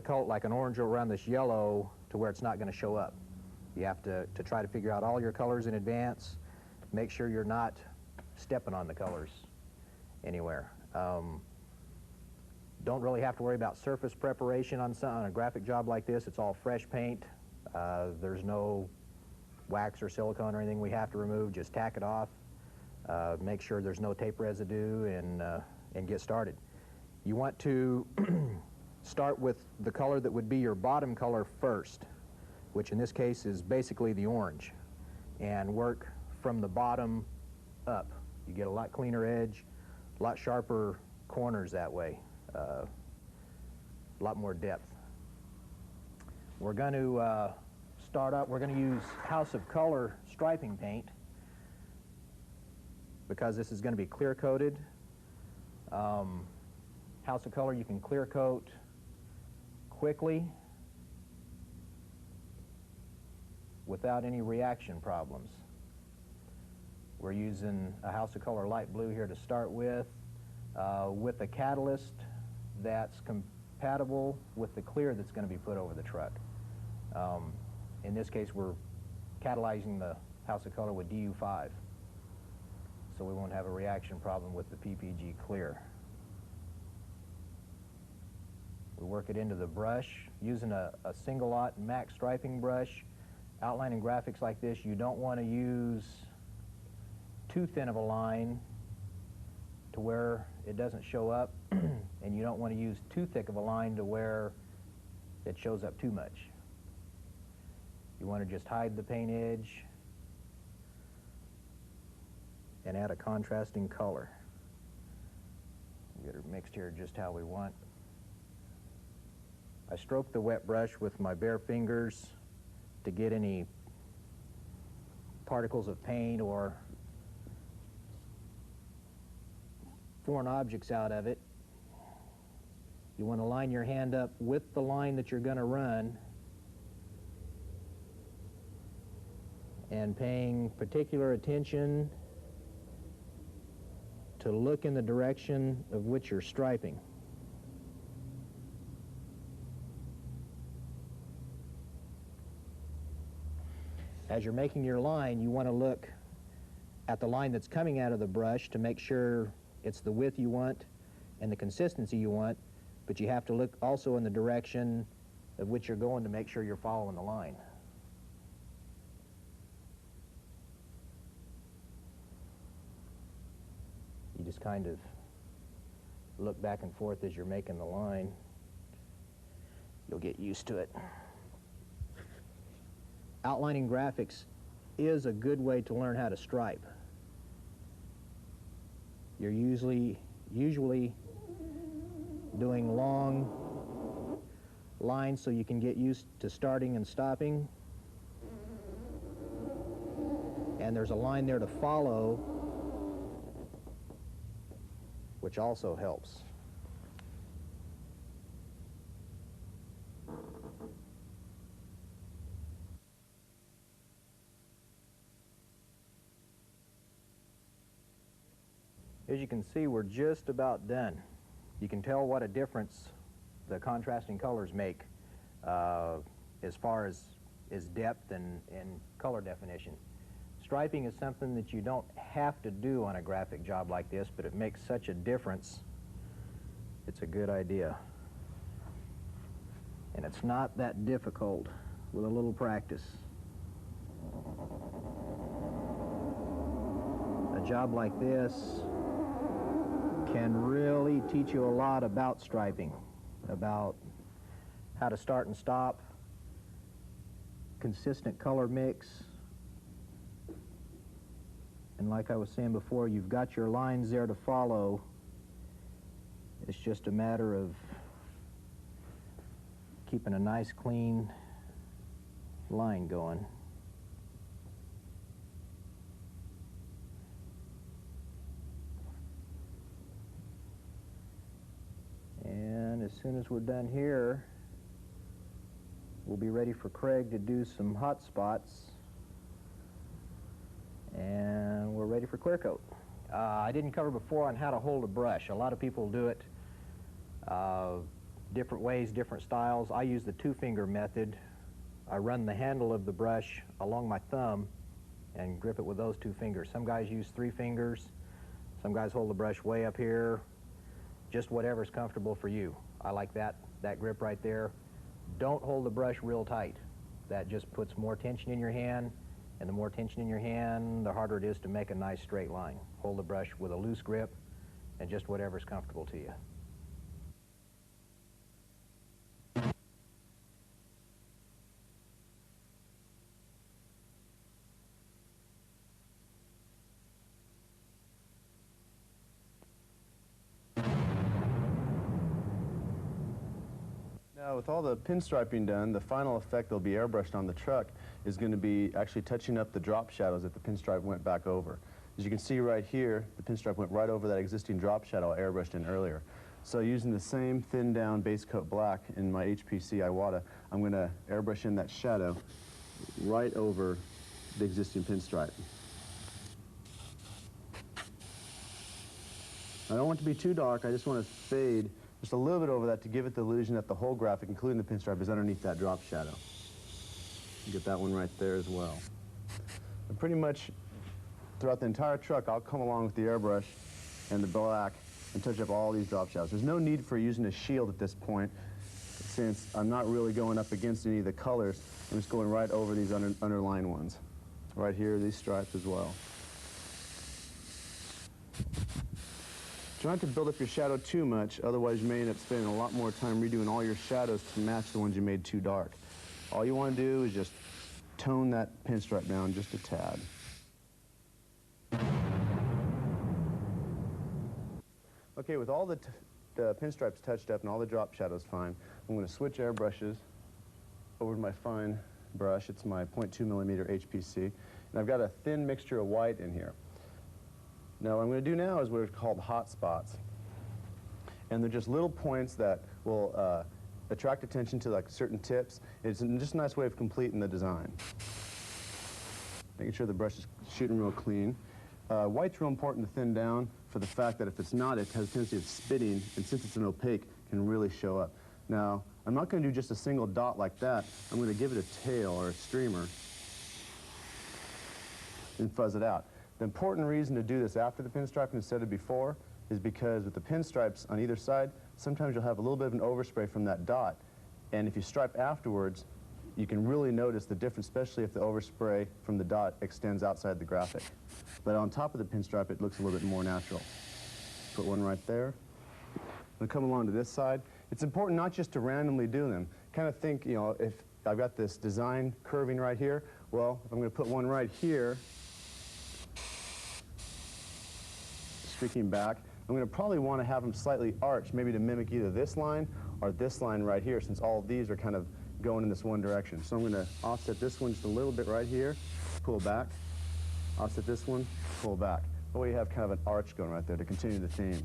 color like an orange around this yellow to where it's not going to show up. You have to try to figure out all your colors in advance, make sure you're not stepping on the colors anywhere. Don't really have to worry about surface preparation on a graphic job like this. It's all fresh paint. There's no wax or silicone or anything we have to remove. Just tack it off, make sure there's no tape residue, and get started. You want to start with the color that would be your bottom color first, which in this case is basically the orange, and work from the bottom up. You get a lot cleaner edge, a lot sharper corners that way, a lot more depth. We're going to start up, we're going to use House of Color striping paint because this is going to be clear coated. House of Color, you can clear coat quickly without any reaction problems. We're using a House of Color light blue here to start with a catalyst that's compatible with the clear that's going to be put over the truck. In this case, we're catalyzing the House of Color with DU5, so we won't have a reaction problem with the PPG clear. We work it into the brush using a single-lot max striping brush. Outlining graphics like this, you don't want to use too thin of a line to where it doesn't show up, and you don't want to use too thick of a line to where it shows up too much. You want to just hide the paint edge and add a contrasting color. Get it mixed here just how we want. I stroke the wet brush with my bare fingers to get any particles of paint or foreign objects out of it. You want to line your hand up with the line that you're going to run, and paying particular attention to look in the direction of which you're striping. As you're making your line, you want to look at the line that's coming out of the brush to make sure it's the width you want and the consistency you want, but you have to look also in the direction of which you're going to make sure you're following the line. You just kind of look back and forth as you're making the line. You'll get used to it. Outlining graphics is a good way to learn how to stripe. You're usually doing long lines so you can get used to starting and stopping. And there's a line there to follow, which also helps. As you can see, we're just about done. You can tell what a difference the contrasting colors make as far as depth and color definition. Striping is something that you don't have to do on a graphic job like this, but it makes such a difference. It's a good idea. And it's not that difficult with a little practice. a job like this can really teach you a lot about striping, about how to start and stop, consistent color mix, and like I was saying before, you've got your lines there to follow. It's just a matter of keeping a nice clean line going. And as soon as we're done here, we'll be ready for Craig to do some hot spots, and we're ready for clear coat. I didn't cover before on how to hold a brush. A lot of people do it different ways, different styles. I use the two-finger method. I run the handle of the brush along my thumb and grip it with those two fingers. Some guys use 3 fingers. Some guys hold the brush way up here. Just whatever's comfortable for you. I like that grip right there. Don't hold the brush real tight. That just puts more tension in your hand, and the more tension in your hand, the harder it is to make a nice straight line. Hold the brush with a loose grip and just whatever's comfortable to you. Now, with all the pinstriping done, the final effect that'll be airbrushed on the truck is going to be actually touching up the drop shadows that the pinstripe went back over. As you can see right here, the pinstripe went right over that existing drop shadow I airbrushed in earlier. So using the same thin down base coat black in my HPC Iwata, I'm going to airbrush in that shadow right over the existing pinstripe. I don't want it to be too dark, I just want to fade just a little bit over that to give it the illusion that the whole graphic, including the pinstripe, is underneath that drop shadow. Get that one right there as well. And pretty much throughout the entire truck, I'll come along with the airbrush and the black and touch up all these drop shadows. There's no need for using a shield at this point, since I'm not really going up against any of the colors. I'm just going right over these underlined ones. Right here, these stripes as well. Try not to build up your shadow too much, otherwise you may end up spending a lot more time redoing all your shadows to match the ones you made too dark. All you want to do is just tone that pinstripe down just a tad. Okay, with all the pinstripes touched up and all the drop shadows fine, I'm going to switch airbrushes over to my fine brush. It's my 0.2mm HPC, and I've got a thin mixture of white in here. Now, what I'm going to do now is what are called hot spots. And they're just little points that will attract attention to like certain tips. It's just a nice way of completing the design. Making sure the brush is shooting real clean. White's real important to thin down for the fact that if it's not, it has a tendency of spitting, and since it's an opaque, it can really show up. Now, I'm not going to do just a single dot like that. I'm going to give it a tail or a streamer and fuzz it out. The important reason to do this after the pinstripe instead of before is because with the pinstripes on either side, sometimes you'll have a little bit of an overspray from that dot. And if you stripe afterwards, you can really notice the difference, especially if the overspray from the dot extends outside the graphic. But on top of the pinstripe, it looks a little bit more natural. Put one right there. I'm going to come along to this side. It's important not just to randomly do them. Kind of think, you know, if I've got this design curving right here, well, if I'm going to put one right here, streaking back, I'm going to probably want to have them slightly arched, maybe to mimic either this line or this line right here, since all of these are kind of going in this one direction. So I'm going to offset this one just a little bit right here, pull back, offset this one, pull back. That way you have kind of an arch going right there to continue the theme.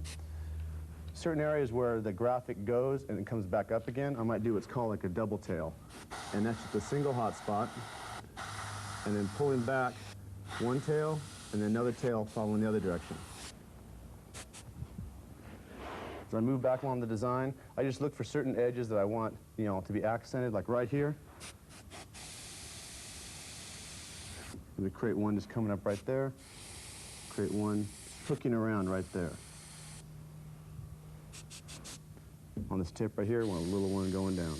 Certain areas where the graphic goes and it comes back up again, I might do what's called like a double tail. And that's just a single hot spot, and then pulling back one tail, and then another tail following the other direction. As I move back along the design, I just look for certain edges that I want, you know, to be accented, like right here. I'm going to create one just coming up right there. Create one hooking around right there. On this tip right here, I want a little one going down.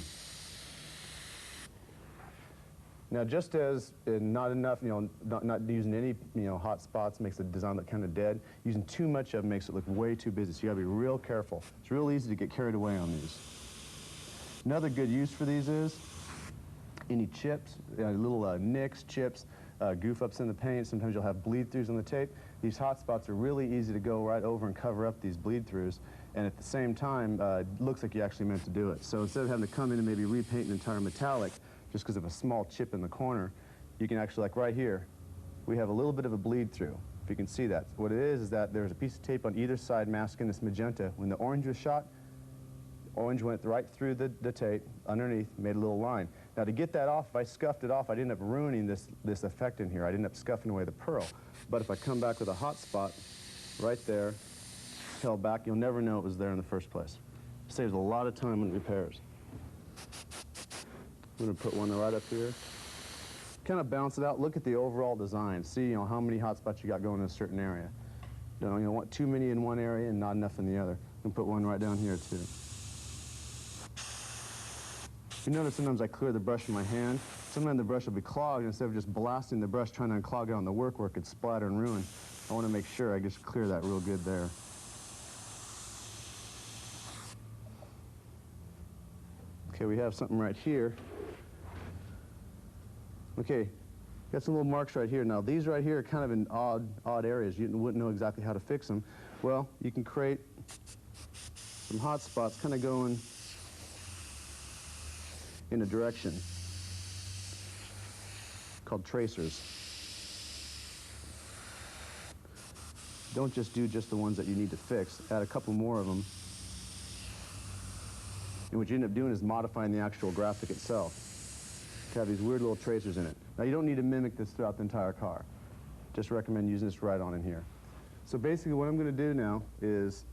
Now, just as not enough, not using any, hot spots makes the design look kind of dead, using too much of them makes it look way too busy, so you gotta be real careful. It's real easy to get carried away on these. Another good use for these is any chips, little nicks, chips, goof-ups in the paint. Sometimes you'll have bleed-throughs on the tape. These hot spots are really easy to go right over and cover up these bleed-throughs, and at the same time, it looks like you actually meant to do it. So instead of having to come in and maybe repaint an entire metallic just because of a small chip in the corner, you can actually, like right here, we have a little bit of a bleed-through, if you can see that. What it is that there's a piece of tape on either side masking this magenta. When the orange was shot, orange went right through the tape, underneath, made a little line. Now to get that off, if I scuffed it off, I'd end up ruining this effect in here. I'd end up scuffing away the pearl. But if I come back with a hot spot right there, held back, you'll never know it was there in the first place. Saves a lot of time in repairs. I'm gonna put one right up here. Kind of bounce it out, look at the overall design. See, how many hot spots you got going in a certain area. You don't want too many in one area and not enough in the other. I'm gonna put one right down here too. You notice sometimes I clear the brush in my hand. Sometimes the brush will be clogged. Instead of just blasting the brush trying to unclog it on the work where it could splatter and ruin, I want to make sure I just clear that real good there. Okay, we have something right here. Okay, got some little marks right here. Now these right here are kind of in odd areas. You wouldn't know exactly how to fix them. Well, you can create some hot spots kind of going in a direction called tracers. Don't just do just the ones that you need to fix. Add a couple more of them. And what you end up doing is modifying the actual graphic itself to have these weird little tracers in it. Now you don't need to mimic this throughout the entire car. Just recommend using this right on in here. So basically what I'm going to do now is,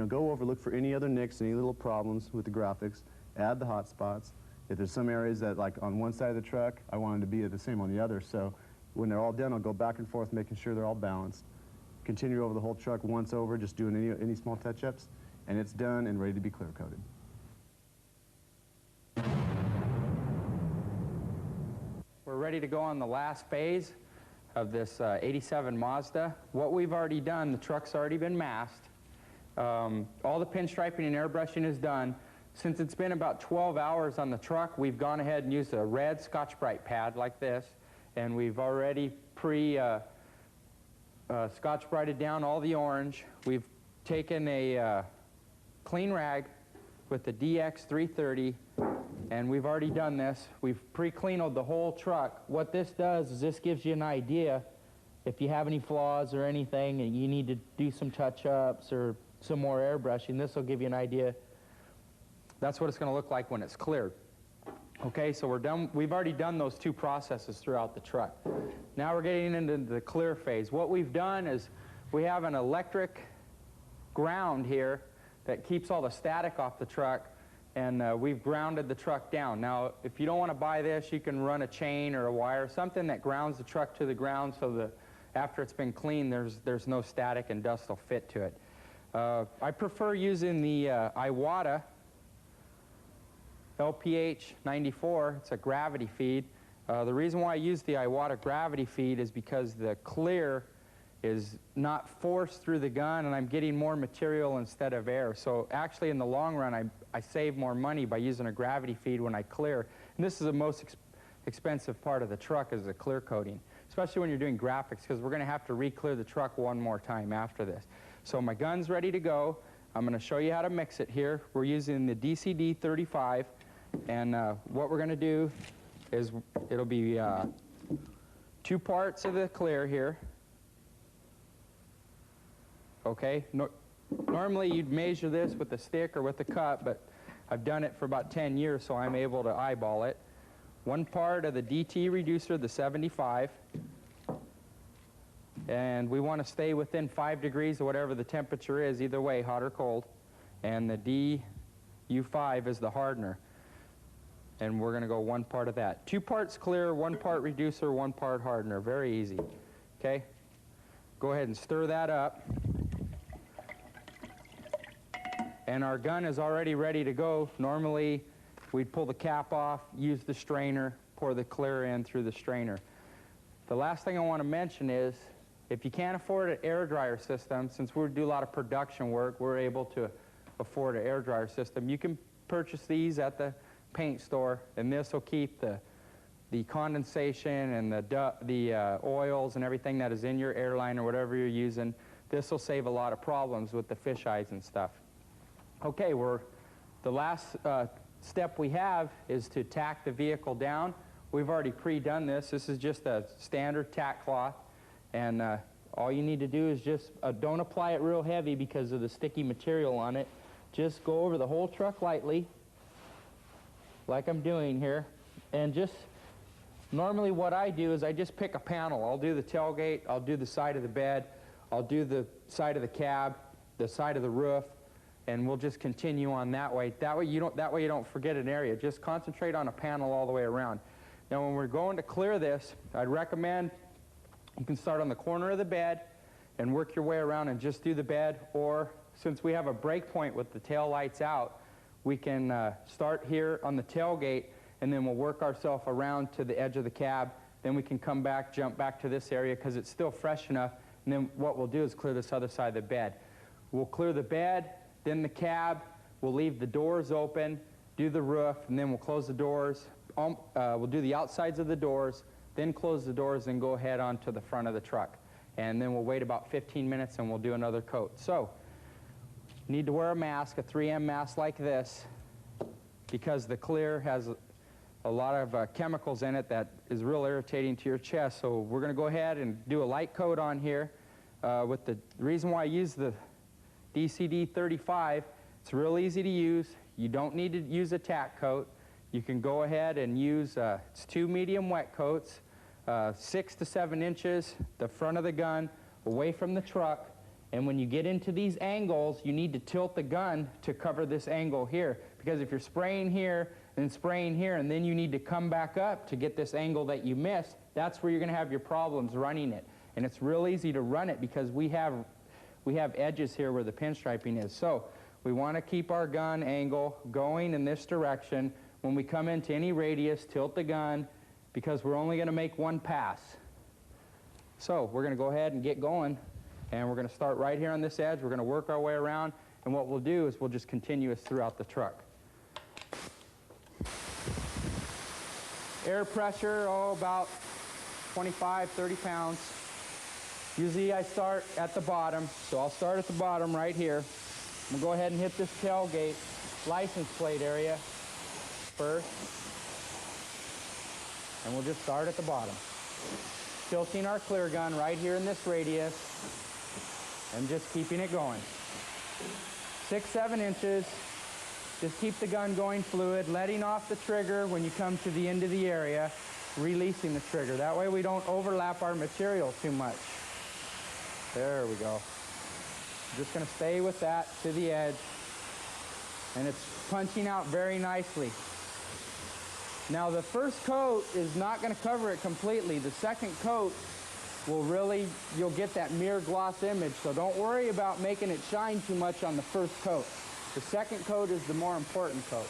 go over, look for any other nicks, any little problems with the graphics, add the hot spots. If there's some areas that, like on one side of the truck, I want them to be the same on the other. So when they're all done, I'll go back and forth, making sure they're all balanced. Continue over the whole truck once over, just doing any small touch-ups, and it's done and ready to be clear-coated. We're ready to go on the last phase of this 87 Mazda. What we've already done, the truck's already been masked. All the pinstriping and airbrushing is done. Since it's been about 12 hours on the truck, we've gone ahead and used a red Scotch-Brite pad like this, and we've already Scotch-Brited down all the orange. We've taken a clean rag with the DX330, and we've already done this. We've pre-cleaned the whole truck. What this does is this gives you an idea if you have any flaws or anything and you need to do some touch-ups or some more airbrushing. This will give you an idea. That's what it's going to look like when it's cleared. Okay, so we're done. We've already done those two processes throughout the truck. Now we're getting into the clear phase. What we've done is we have an electric ground here that keeps all the static off the truck, and we've grounded the truck down. Now, if you don't want to buy this, you can run a chain or a wire, something that grounds the truck to the ground so that after it's been cleaned, there's no static and dust will fit to it. I prefer using the Iwata LPH 94. It's a gravity feed. The reason why I use the Iwata gravity feed is because the clear is not forced through the gun and I'm getting more material instead of air. So actually in the long run I save more money by using a gravity feed when I clear. And this is the most expensive part of the truck is the clear coating, especially when you're doing graphics, because we're going to have to re-clear the truck one more time after this. So my gun's ready to go. I'm going to show you how to mix it here. We're using the DCD 35, and what we're going to do is it'll be 2 parts of the clear here. Okay, normally you'd measure this with a stick or with a cup, but I've done it for about 10 years, so I'm able to eyeball it. 1 part of the DT reducer, the 75, and we want to stay within 5 degrees or whatever the temperature is, either way, hot or cold. And the DU5 is the hardener, and we're going to go 1 part of that. 2 parts clear, 1 part reducer, 1 part hardener. Very easy. Okay, go ahead and stir that up. And our gun is already ready to go. Normally, we'd pull the cap off, use the strainer, pour the clear in through the strainer. The last thing I want to mention is, if you can't afford an air dryer system, since we do a lot of production work, we're able to afford an air dryer system. You can purchase these at the paint store, and this will keep the condensation and the oils and everything that is in your airline or whatever you're using. This will save a lot of problems with the fish eyes and stuff. Okay, the last step we have is to tack the vehicle down. We've already pre-done this. This is just a standard tack cloth, and all you need to do is just don't apply it real heavy because of the sticky material on it. Just go over the whole truck lightly, like I'm doing here, and just normally what I do is I just pick a panel. I'll do the tailgate, I'll do the side of the bed, I'll do the side of the cab, the side of the roof, and we'll just continue on that way. That way you don't forget an area. Just concentrate on a panel all the way around. Now when we're going to clear this, I'd recommend you can start on the corner of the bed and work your way around and just do the bed, or since we have a break point with the tail lights out, we can start here on the tailgate, and then we'll work ourselves around to the edge of the cab. Then we can come back, jump back to this area because it's still fresh enough, and then what we'll do is clear this other side of the bed. We'll clear the bed, then the cab, we'll leave the doors open, do the roof, and then we'll close the doors. We'll do the outsides of the doors, then close the doors and go ahead onto the front of the truck. And then we'll wait about 15 minutes and we'll do another coat. So, you need to wear a mask, a 3M mask like this, because the clear has a lot of chemicals in it that is real irritating to your chest. So we're going to go ahead and do a light coat on here. With the reason why I use the DCD 35, it's real easy to use. You don't need to use a tack coat. You can go ahead and use it's 2 medium wet coats, 6 to 7 inches, the front of the gun, away from the truck. And when you get into these angles, you need to tilt the gun to cover this angle here. Because if you're spraying here and spraying here, and then you need to come back up to get this angle that you missed, that's where you're going to have your problems running it. And it's real easy to run it because we have edges here where the pinstriping is. So we want to keep our gun angle going in this direction. When we come into any radius, tilt the gun, because we're only going to make one pass. So we're going to go ahead and get going, and we're going to start right here on this edge. We're going to work our way around, and what we'll do is we'll just continue this throughout the truck. Air pressure, about 25, 30 pounds. Usually I start at the bottom, so I'll start at the bottom right here. We'll go ahead and hit this tailgate license plate area first, and we'll just start at the bottom. Tilting our clear gun right here in this radius, and just keeping it going. 6, 7 inches. Just keep the gun going fluid, letting off the trigger when you come to the end of the area, releasing the trigger. That way we don't overlap our material too much. There we go. Just going to stay with that to the edge, and it's punching out very nicely. Now the first coat is not going to cover it completely. The second coat will really, you'll get that mirror gloss image, so don't worry about making it shine too much on the first coat. The second coat is the more important coat.